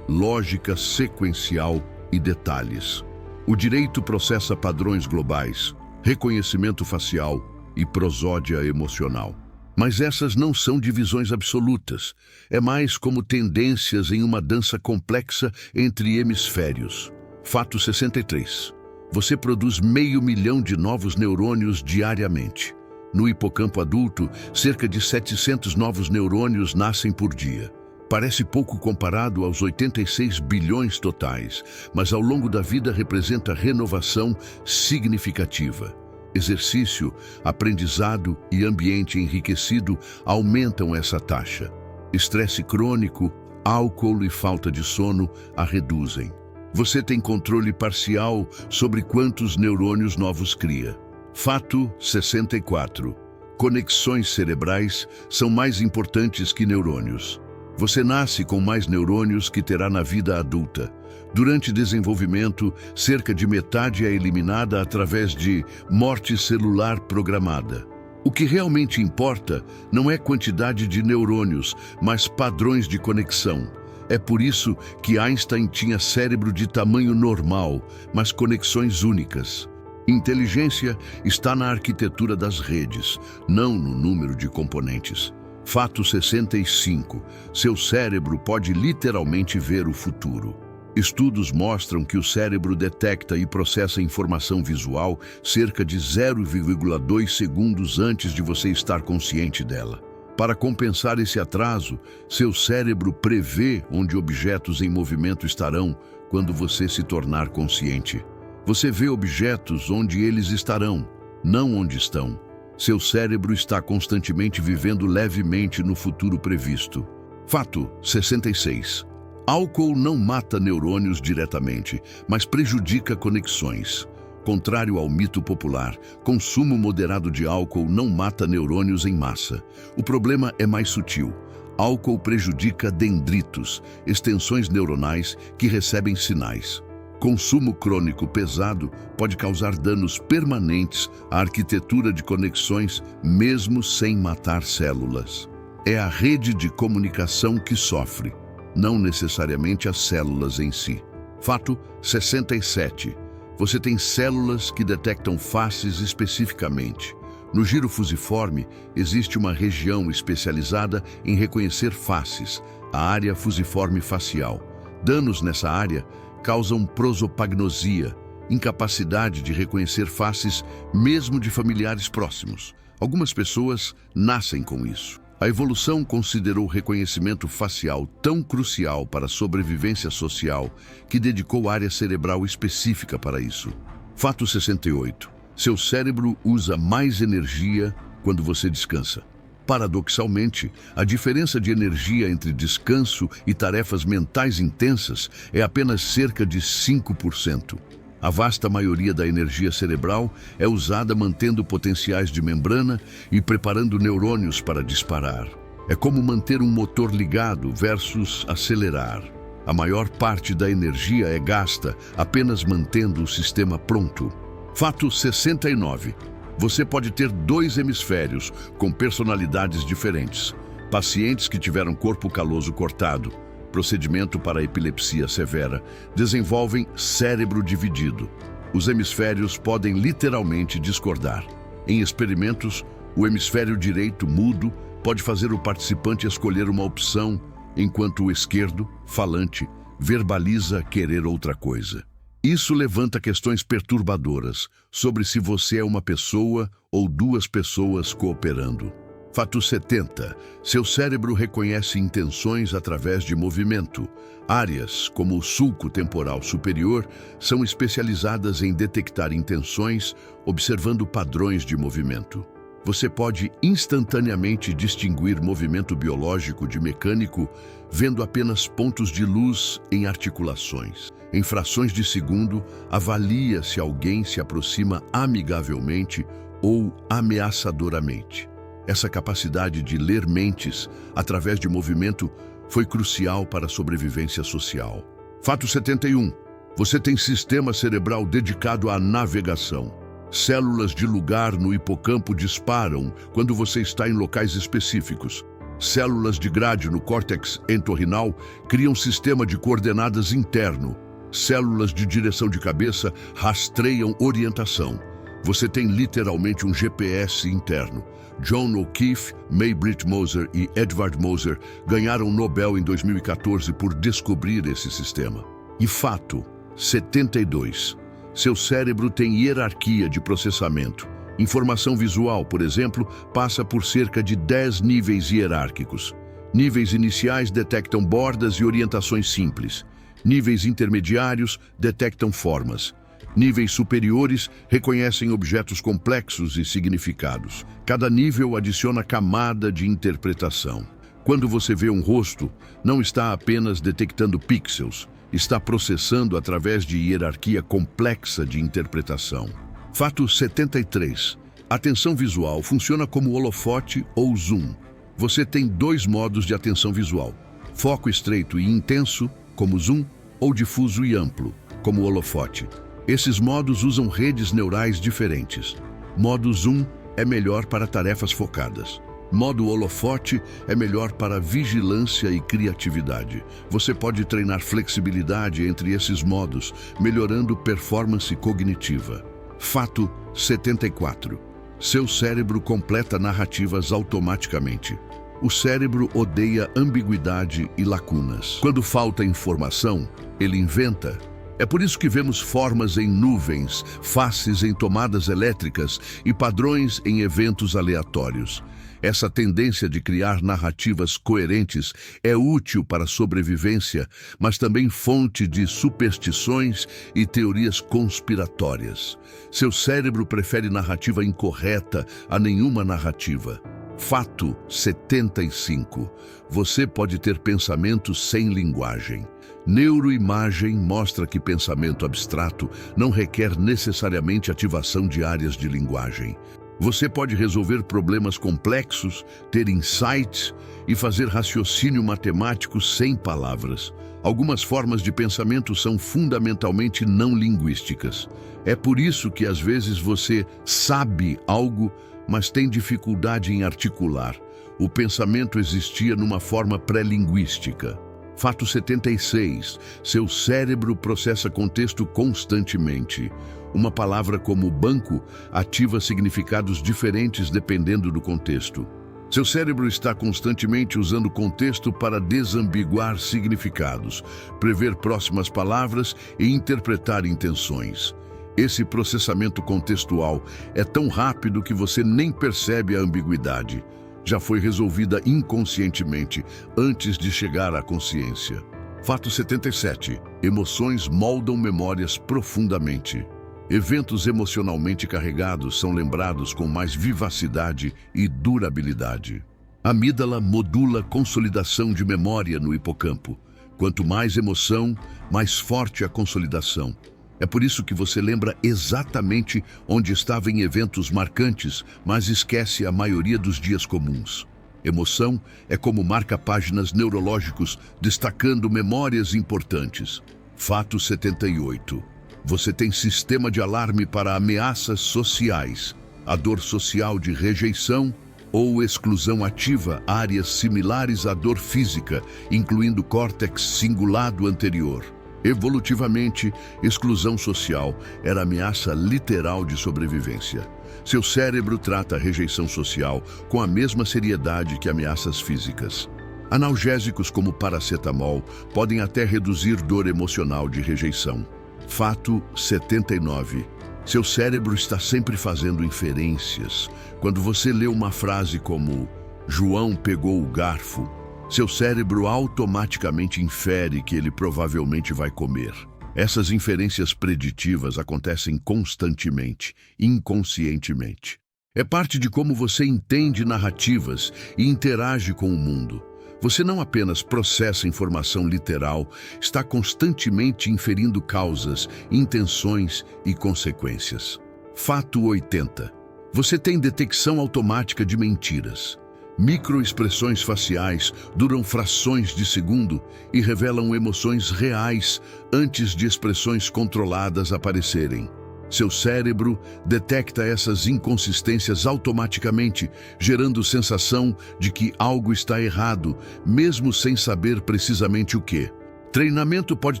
lógica sequencial e detalhes. O direito processa padrões globais, reconhecimento facial e prosódia emocional. Mas essas não são divisões absolutas. É mais como tendências em uma dança complexa entre hemisférios. Fato 63. Você produz 500 mil de novos neurônios diariamente. No hipocampo adulto, cerca de 700 novos neurônios nascem por dia. Parece pouco comparado aos 86 bilhões totais, mas ao longo da vida representa renovação significativa. Exercício, aprendizado e ambiente enriquecido aumentam essa taxa. Estresse crônico, álcool e falta de sono a reduzem. Você tem controle parcial sobre quantos neurônios novos cria. Fato 64. Conexões cerebrais são mais importantes que neurônios. Você nasce com mais neurônios que terá na vida adulta. Durante desenvolvimento, cerca de metade é eliminada através de morte celular programada. O que realmente importa não é quantidade de neurônios, mas padrões de conexão. É por isso que Einstein tinha cérebro de tamanho normal, mas conexões únicas. Inteligência está na arquitetura das redes, não no número de componentes. Fato 65. Seu cérebro pode literalmente ver o futuro. Estudos mostram que o cérebro detecta e processa informação visual cerca de 0,2 segundos antes de você estar consciente dela. Para compensar esse atraso, seu cérebro prevê onde objetos em movimento estarão quando você se tornar consciente. Você vê objetos onde eles estarão, não onde estão. Seu cérebro está constantemente vivendo levemente no futuro previsto. Fato 66. Álcool não mata neurônios diretamente, mas prejudica conexões. Contrário ao mito popular, consumo moderado de álcool não mata neurônios em massa. O problema é mais sutil. Álcool prejudica dendritos, extensões neuronais que recebem sinais. Consumo crônico pesado pode causar danos permanentes à arquitetura de conexões, mesmo sem matar células. É a rede de comunicação que sofre, não necessariamente as células em si. Fato 67. Você tem células que detectam faces especificamente. No giro fusiforme, existe uma região especializada em reconhecer faces, a área fusiforme facial. Danos nessa área causam prosopagnosia, incapacidade de reconhecer faces mesmo de familiares próximos. Algumas pessoas nascem com isso. A evolução considerou o reconhecimento facial tão crucial para a sobrevivência social que dedicou área cerebral específica para isso. Fato 68. Seu cérebro usa mais energia quando você descansa. Paradoxalmente, a diferença de energia entre descanso e tarefas mentais intensas é apenas cerca de 5%. A vasta maioria da energia cerebral é usada mantendo potenciais de membrana e preparando neurônios para disparar. É como manter um motor ligado versus acelerar. A maior parte da energia é gasta apenas mantendo o sistema pronto. Fato 69. Você pode ter dois hemisférios com personalidades diferentes. Pacientes que tiveram corpo caloso cortado, procedimento para epilepsia severa, desenvolvem cérebro dividido. Os hemisférios podem literalmente discordar. Em experimentos, o hemisfério direito mudo pode fazer o participante escolher uma opção, enquanto o esquerdo, falante, verbaliza querer outra coisa. Isso levanta questões perturbadoras sobre se você é uma pessoa ou duas pessoas cooperando. Fato 70. Seu cérebro reconhece intenções através de movimento. Áreas, como o sulco temporal superior, são especializadas em detectar intenções, observando padrões de movimento. Você pode instantaneamente distinguir movimento biológico de mecânico, vendo apenas pontos de luz em articulações. Em frações de segundo, avalia se alguém se aproxima amigavelmente ou ameaçadoramente. Essa capacidade de ler mentes através de movimento foi crucial para a sobrevivência social. Fato 71. Você tem sistema cerebral dedicado à navegação. Células de lugar no hipocampo disparam quando você está em locais específicos. Células de grade no córtex entorrinal criam sistema de coordenadas interno. Células de direção de cabeça rastreiam orientação. Você tem literalmente um GPS interno. John O'Keefe, Maybrit Moser e Edward Moser ganharam o Nobel em 2014 por descobrir esse sistema. E fato 72. Seu cérebro tem hierarquia de processamento. Informação visual, por exemplo, passa por cerca de 10 níveis hierárquicos. Níveis iniciais detectam bordas e orientações simples. Níveis intermediários detectam formas. Níveis superiores reconhecem objetos complexos e significados. Cada nível adiciona camada de interpretação. Quando você vê um rosto, não está apenas detectando pixels, está processando através de hierarquia complexa de interpretação. Fato 73. Atenção visual funciona como holofote ou zoom. Você tem dois modos de atenção visual: foco estreito e intenso, como zoom, ou difuso e amplo, como holofote. Esses modos usam redes neurais diferentes. Modo zoom é melhor para tarefas focadas. Modo holofote é melhor para vigilância e criatividade. Você pode treinar flexibilidade entre esses modos, melhorando performance cognitiva. Fato 74. Seu cérebro completa narrativas automaticamente. O cérebro odeia ambiguidade e lacunas. Quando falta informação, ele inventa. É por isso que vemos formas em nuvens, faces em tomadas elétricas e padrões em eventos aleatórios. Essa tendência de criar narrativas coerentes é útil para a sobrevivência, mas também fonte de superstições e teorias conspiratórias. Seu cérebro prefere narrativa incorreta a nenhuma narrativa. Fato 75. Você pode ter pensamento sem linguagem. Neuroimagem mostra que pensamento abstrato não requer necessariamente ativação de áreas de linguagem. Você pode resolver problemas complexos, ter insights e fazer raciocínio matemático sem palavras. Algumas formas de pensamento são fundamentalmente não linguísticas. É por isso que às vezes você sabe algo, mas tem dificuldade em articular. O pensamento existia numa forma pré-linguística. Fato 76. Seu cérebro processa contexto constantemente. Uma palavra como banco ativa significados diferentes dependendo do contexto. Seu cérebro está constantemente usando contexto para desambiguar significados, prever próximas palavras e interpretar intenções. Esse processamento contextual é tão rápido que você nem percebe a ambiguidade. Já foi resolvida inconscientemente antes de chegar à consciência. Fato 77. Emoções moldam memórias profundamente. Eventos emocionalmente carregados são lembrados com mais vivacidade e durabilidade. A amígdala modula consolidação de memória no hipocampo. Quanto mais emoção, mais forte a consolidação. É por isso que você lembra exatamente onde estava em eventos marcantes, mas esquece a maioria dos dias comuns. Emoção é como marca-páginas neurológicos destacando memórias importantes. Fato 78. Você tem sistema de alarme para ameaças sociais. A dor social de rejeição ou exclusão ativa áreas similares à dor física, incluindo córtex cingulado anterior. Evolutivamente, exclusão social era ameaça literal de sobrevivência. Seu cérebro trata a rejeição social com a mesma seriedade que ameaças físicas. Analgésicos como paracetamol podem até reduzir dor emocional de rejeição. Fato 79. Seu cérebro está sempre fazendo inferências. Quando você lê uma frase como "João pegou o garfo", seu cérebro automaticamente infere que ele provavelmente vai comer. Essas inferências preditivas acontecem constantemente, inconscientemente. É parte de como você entende narrativas e interage com o mundo. Você não apenas processa informação literal, está constantemente inferindo causas, intenções e consequências. Fato 80. Você tem detecção automática de mentiras. Microexpressões faciais duram frações de segundo e revelam emoções reais antes de expressões controladas aparecerem. Seu cérebro detecta essas inconsistências automaticamente, gerando sensação de que algo está errado, mesmo sem saber precisamente o que. Treinamento pode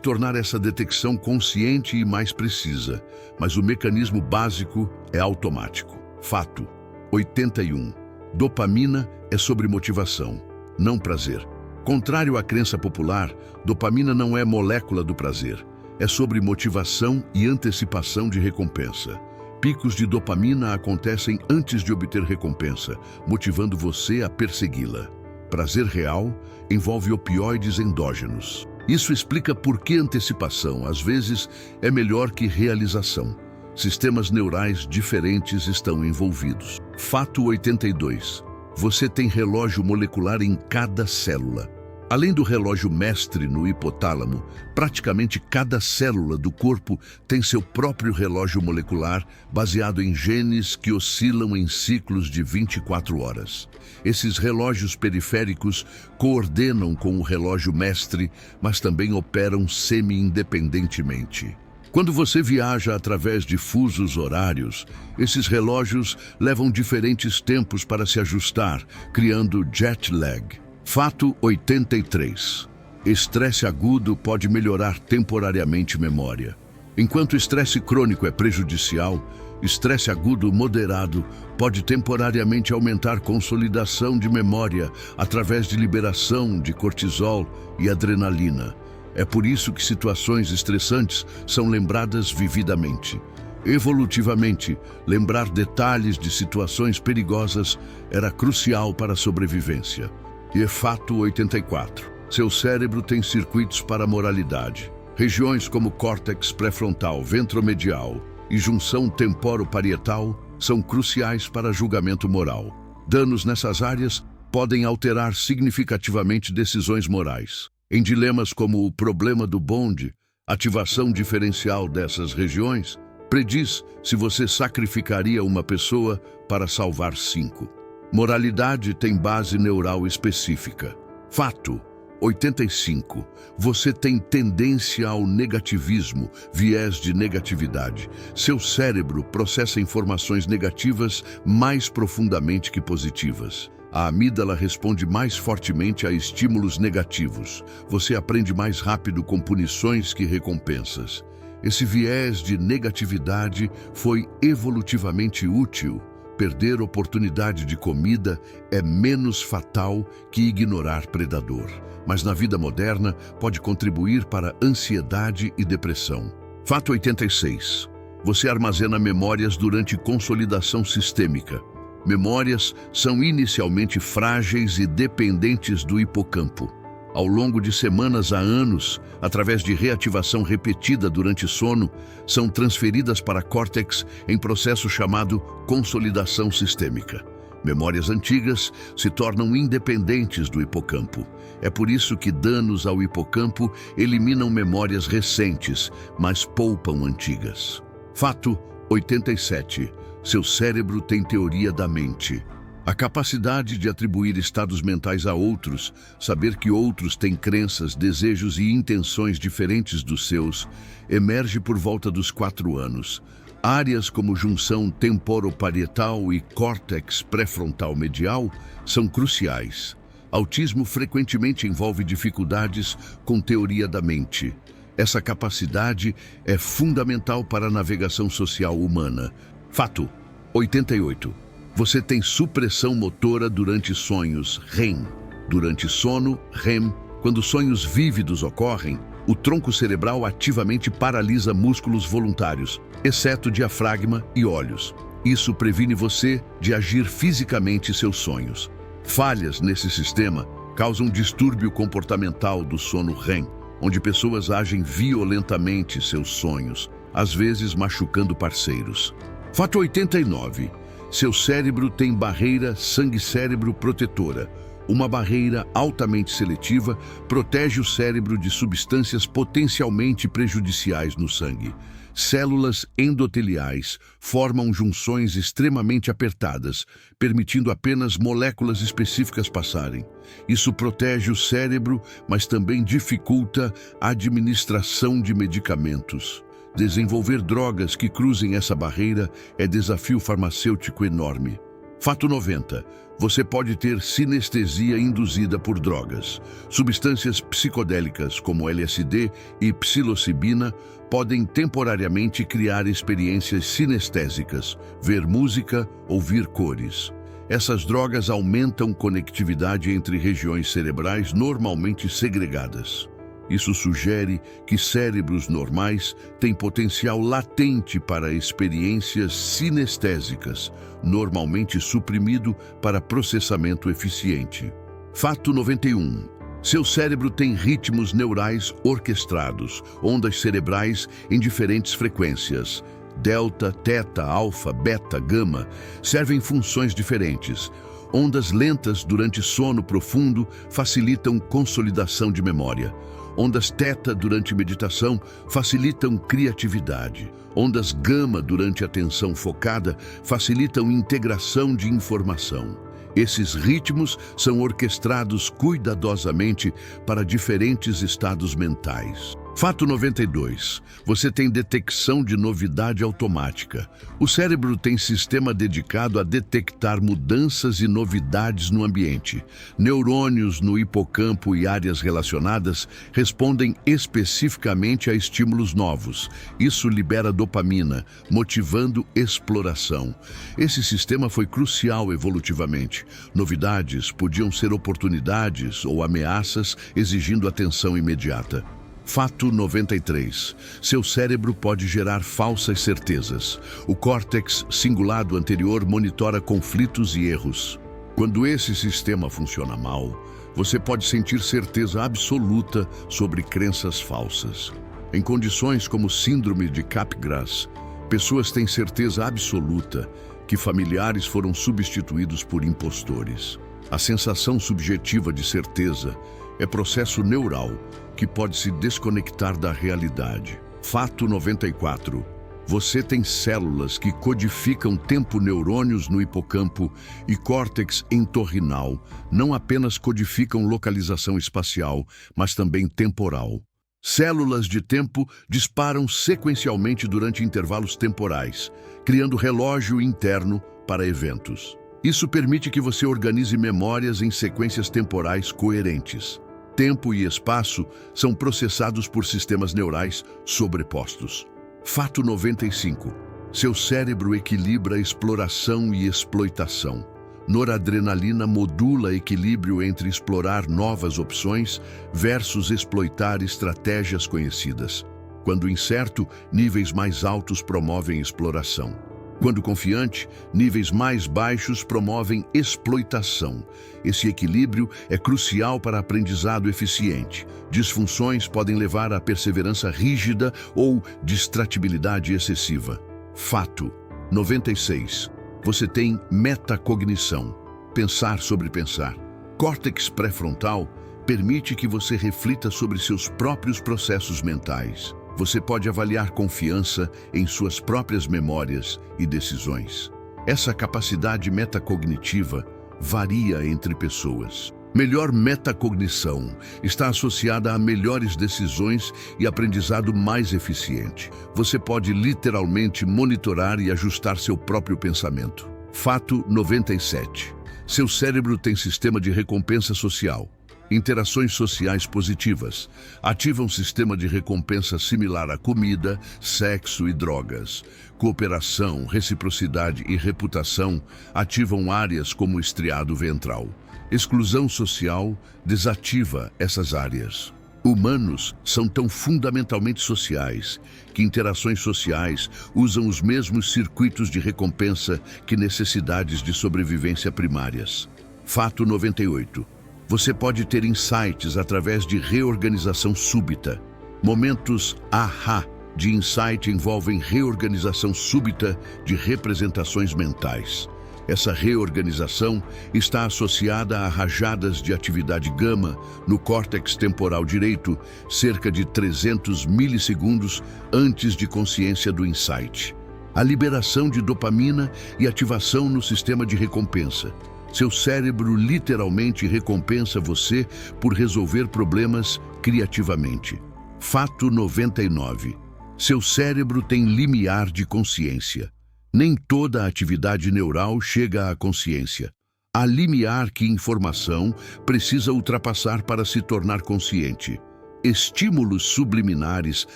tornar essa detecção consciente e mais precisa, mas o mecanismo básico é automático. Fato 81. Dopamina é sobre motivação, não prazer. Contrário à crença popular, dopamina não é molécula do prazer. É sobre motivação e antecipação de recompensa. Picos de dopamina acontecem antes de obter recompensa, motivando você a persegui-la. Prazer real envolve opioides endógenos. Isso explica por que antecipação, às vezes, é melhor que realização. Sistemas neurais diferentes estão envolvidos. Fato 82. Você tem relógio molecular em cada célula. Além do relógio mestre no hipotálamo, praticamente cada célula do corpo tem seu próprio relógio molecular baseado em genes que oscilam em ciclos de 24 horas. Esses relógios periféricos coordenam com o relógio mestre, mas também operam semi-independentemente. Quando você viaja através de fusos horários, esses relógios levam diferentes tempos para se ajustar, criando jet lag. Fato 83. Estresse agudo pode melhorar temporariamente memória. Enquanto estresse crônico é prejudicial, estresse agudo moderado pode temporariamente aumentar consolidação de memória através de liberação de cortisol e adrenalina. É por isso que situações estressantes são lembradas vividamente. Evolutivamente, lembrar detalhes de situações perigosas era crucial para a sobrevivência. E fato 84. Seu cérebro tem circuitos para a moralidade. Regiões como córtex pré-frontal, ventromedial e junção temporo-parietal são cruciais para julgamento moral. Danos nessas áreas podem alterar significativamente decisões morais. Em dilemas como o problema do bonde, ativação diferencial dessas regiões prediz se você sacrificaria uma pessoa para salvar 5. Moralidade tem base neural específica. Fato: 85. Você tem tendência ao negativismo, viés de negatividade. Seu cérebro processa informações negativas mais profundamente que positivas. A amígdala responde mais fortemente a estímulos negativos. Você aprende mais rápido com punições que recompensas. Esse viés de negatividade foi evolutivamente útil. Perder oportunidade de comida é menos fatal que ignorar predador, mas na vida moderna pode contribuir para ansiedade e depressão. Fato 86. Você armazena memórias durante consolidação sistêmica. Memórias são inicialmente frágeis e dependentes do hipocampo. Ao longo de semanas a anos, através de reativação repetida durante sono, são transferidas para córtex em processo chamado consolidação sistêmica. Memórias antigas se tornam independentes do hipocampo. É por isso que danos ao hipocampo eliminam memórias recentes, mas poupam antigas. Fato 87. Seu cérebro tem teoria da mente. A capacidade de atribuir estados mentais a outros, saber que outros têm crenças, desejos e intenções diferentes dos seus, emerge por volta dos 4 anos. Áreas como junção temporoparietal e córtex pré-frontal medial são cruciais. Autismo frequentemente envolve dificuldades com teoria da mente. Essa capacidade é fundamental para a navegação social humana. Fato 88. Você tem supressão motora durante sonhos, REM. Durante sono, REM, quando sonhos vívidos ocorrem, o tronco cerebral ativamente paralisa músculos voluntários, exceto diafragma e olhos. Isso previne você de agir fisicamente seus sonhos. Falhas nesse sistema causam distúrbio comportamental do sono REM, onde pessoas agem violentamente seus sonhos, às vezes machucando parceiros. Fato 89. Seu cérebro tem barreira sangue-cérebro protetora. Uma barreira altamente seletiva protege o cérebro de substâncias potencialmente prejudiciais no sangue. Células endoteliais formam junções extremamente apertadas, permitindo apenas moléculas específicas passarem. Isso protege o cérebro, mas também dificulta a administração de medicamentos. Desenvolver drogas que cruzem essa barreira é desafio farmacêutico enorme. Fato 90. Você pode ter sinestesia induzida por drogas. Substâncias psicodélicas como LSD e psilocibina podem temporariamente criar experiências sinestésicas, ver música, ouvir cores. Essas drogas aumentam conectividade entre regiões cerebrais normalmente segregadas. Isso sugere que cérebros normais têm potencial latente para experiências sinestésicas, normalmente suprimido para processamento eficiente. Fato 91. Seu cérebro tem ritmos neurais orquestrados, ondas cerebrais em diferentes frequências. Delta, teta, alfa, beta, gama servem funções diferentes. Ondas lentas durante sono profundo facilitam consolidação de memória. Ondas teta durante meditação facilitam criatividade. Ondas gama durante atenção focada facilitam integração de informação. Esses ritmos são orquestrados cuidadosamente para diferentes estados mentais. Fato 92. Você tem detecção de novidade automática. O cérebro tem sistema dedicado a detectar mudanças e novidades no ambiente. Neurônios no hipocampo e áreas relacionadas respondem especificamente a estímulos novos. Isso libera dopamina, motivando exploração. Esse sistema foi crucial evolutivamente. Novidades podiam ser oportunidades ou ameaças, exigindo atenção imediata. Fato 93. Seu cérebro pode gerar falsas certezas. O córtex cingulado anterior monitora conflitos e erros. Quando esse sistema funciona mal, você pode sentir certeza absoluta sobre crenças falsas. Em condições como síndrome de Capgras, pessoas têm certeza absoluta que familiares foram substituídos por impostores. A sensação subjetiva de certeza é processo neural que pode se desconectar da realidade. Fato 94. Você tem células que codificam tempo neurônios no hipocampo e córtex entorrinal, não apenas codificam localização espacial, mas também temporal. Células de tempo disparam sequencialmente durante intervalos temporais, criando relógio interno para eventos. Isso permite que você organize memórias em sequências temporais coerentes. Tempo e espaço são processados por sistemas neurais sobrepostos. Fato 95. Seu cérebro equilibra exploração e exploitação. Noradrenalina modula equilíbrio entre explorar novas opções versus exploitar estratégias conhecidas. Quando incerto, níveis mais altos promovem exploração. Quando confiante, níveis mais baixos promovem exploitação. Esse equilíbrio é crucial para aprendizado eficiente. Disfunções podem levar à perseverança rígida ou distratibilidade excessiva. Fato 96. Você tem metacognição, pensar sobre pensar. Córtex pré-frontal permite que você reflita sobre seus próprios processos mentais. Você pode avaliar confiança em suas próprias memórias e decisões. Essa capacidade metacognitiva varia entre pessoas. Melhor metacognição está associada a melhores decisões e aprendizado mais eficiente. Você pode literalmente monitorar e ajustar seu próprio pensamento. Fato 97. Seu cérebro tem sistema de recompensa social. Interações sociais positivas ativam um sistema de recompensa similar a comida, sexo e drogas. Cooperação, reciprocidade e reputação ativam áreas como o estriado ventral. Exclusão social desativa essas áreas. Humanos são tão fundamentalmente sociais que interações sociais usam os mesmos circuitos de recompensa que necessidades de sobrevivência primárias. Fato 98. Você pode ter insights através de reorganização súbita. Momentos ahá de insight envolvem reorganização súbita de representações mentais. Essa reorganização está associada a rajadas de atividade gama no córtex temporal direito, cerca de 300 milissegundos antes de consciência do insight. A liberação de dopamina e ativação no sistema de recompensa. Seu cérebro literalmente recompensa você por resolver problemas criativamente. Fato 99. Seu cérebro tem limiar de consciência. Nem toda atividade neural chega à consciência. Há limiar que informação precisa ultrapassar para se tornar consciente. Estímulos subliminares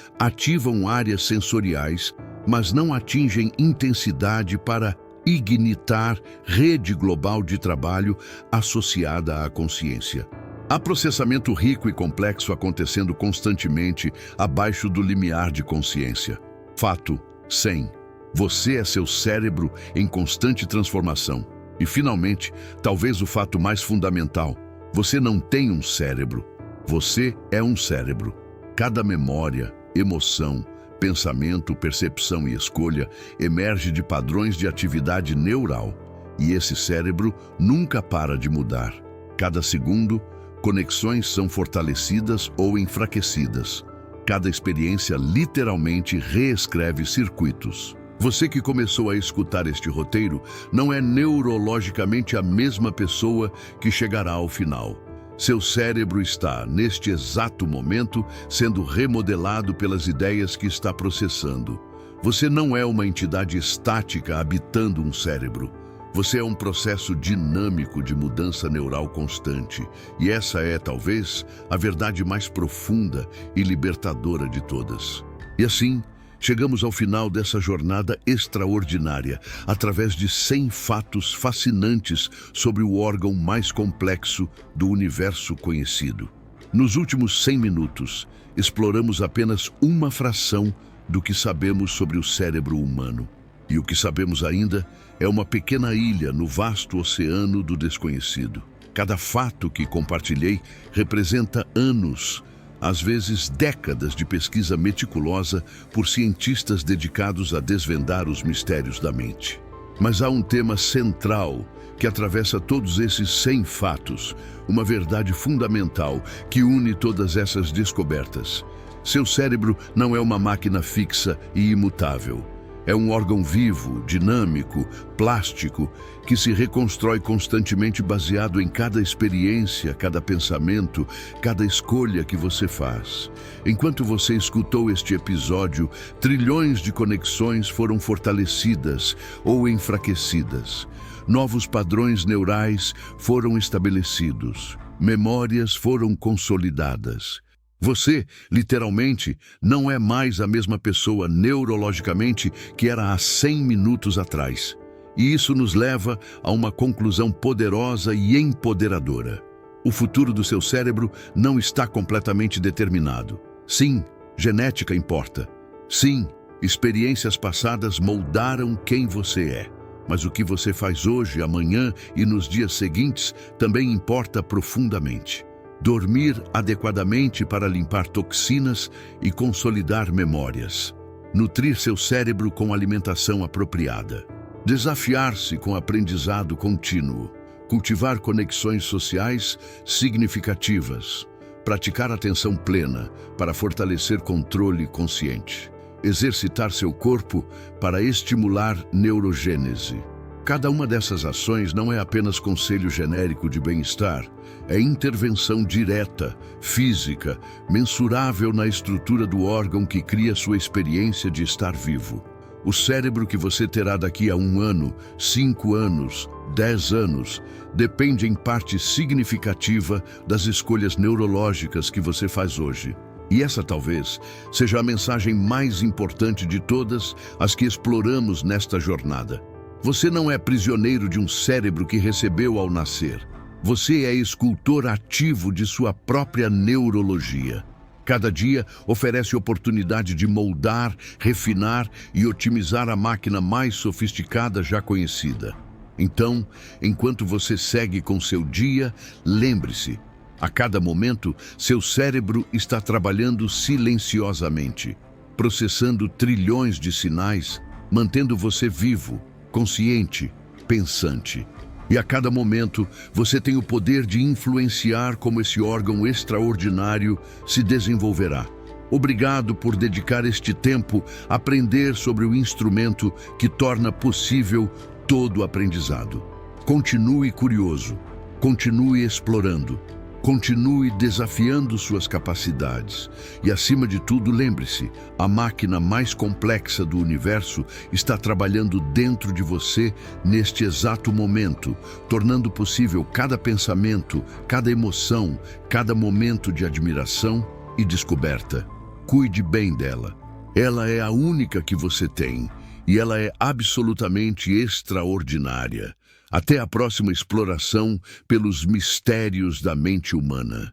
ativam áreas sensoriais, mas não atingem intensidade para ignitar rede global de trabalho associada à consciência. Há processamento rico e complexo acontecendo constantemente abaixo do limiar de consciência. Fato 100. Você é seu cérebro em constante transformação. E, finalmente, talvez o fato mais fundamental, você não tem um cérebro. Você é um cérebro. Cada memória, emoção, pensamento, percepção e escolha emerge de padrões de atividade neural. E esse cérebro nunca para de mudar. Cada segundo, conexões são fortalecidas ou enfraquecidas. Cada experiência literalmente reescreve circuitos. Você que começou a escutar este roteiro não é neurologicamente a mesma pessoa que chegará ao final. Seu cérebro está, neste exato momento, sendo remodelado pelas ideias que está processando. Você não é uma entidade estática habitando um cérebro. Você é um processo dinâmico de mudança neural constante. E essa é, talvez, a verdade mais profunda e libertadora de todas. E assim, chegamos ao final dessa jornada extraordinária, através de 100 fatos fascinantes sobre o órgão mais complexo do universo conhecido. Nos últimos 100 minutos, exploramos apenas uma fração do que sabemos sobre o cérebro humano. E o que sabemos ainda é uma pequena ilha no vasto oceano do desconhecido. Cada fato que compartilhei representa anos, às vezes décadas de pesquisa meticulosa por cientistas dedicados a desvendar os mistérios da mente. Mas há um tema central que atravessa todos esses 100 fatos, uma verdade fundamental que une todas essas descobertas. Seu cérebro não é uma máquina fixa e imutável. É um órgão vivo, dinâmico, plástico, que se reconstrói constantemente baseado em cada experiência, cada pensamento, cada escolha que você faz. Enquanto você escutou este episódio, trilhões de conexões foram fortalecidas ou enfraquecidas. Novos padrões neurais foram estabelecidos. Memórias foram consolidadas. Você, literalmente, não é mais a mesma pessoa neurologicamente que era há 100 minutos atrás. E isso nos leva a uma conclusão poderosa e empoderadora. O futuro do seu cérebro não está completamente determinado. Sim, genética importa. Sim, experiências passadas moldaram quem você é. Mas o que você faz hoje, amanhã e nos dias seguintes também importa profundamente. Dormir adequadamente para limpar toxinas e consolidar memórias. Nutrir seu cérebro com alimentação apropriada. Desafiar-se com aprendizado contínuo. Cultivar conexões sociais significativas. Praticar atenção plena para fortalecer controle consciente. Exercitar seu corpo para estimular neurogênese. Cada uma dessas ações não é apenas conselho genérico de bem-estar, é intervenção direta, física, mensurável na estrutura do órgão que cria sua experiência de estar vivo. O cérebro que você terá daqui a 1 ano, 5 anos, 10 anos, depende em parte significativa das escolhas neurológicas que você faz hoje. E essa talvez seja a mensagem mais importante de todas as que exploramos nesta jornada. Você não é prisioneiro de um cérebro que recebeu ao nascer. Você é escultor ativo de sua própria neurologia. Cada dia oferece oportunidade de moldar, refinar e otimizar a máquina mais sofisticada já conhecida. Então, enquanto você segue com seu dia, lembre-se, a cada momento, seu cérebro está trabalhando silenciosamente, processando trilhões de sinais, mantendo você vivo, consciente, pensante. E a cada momento, você tem o poder de influenciar como esse órgão extraordinário se desenvolverá. Obrigado por dedicar este tempo a aprender sobre o instrumento que torna possível todo o aprendizado. Continue curioso, continue explorando, continue desafiando suas capacidades. E, acima de tudo, lembre-se, a máquina mais complexa do universo está trabalhando dentro de você neste exato momento, tornando possível cada pensamento, cada emoção, cada momento de admiração e descoberta. Cuide bem dela. Ela é a única que você tem e ela é absolutamente extraordinária. Até a próxima exploração pelos mistérios da mente humana.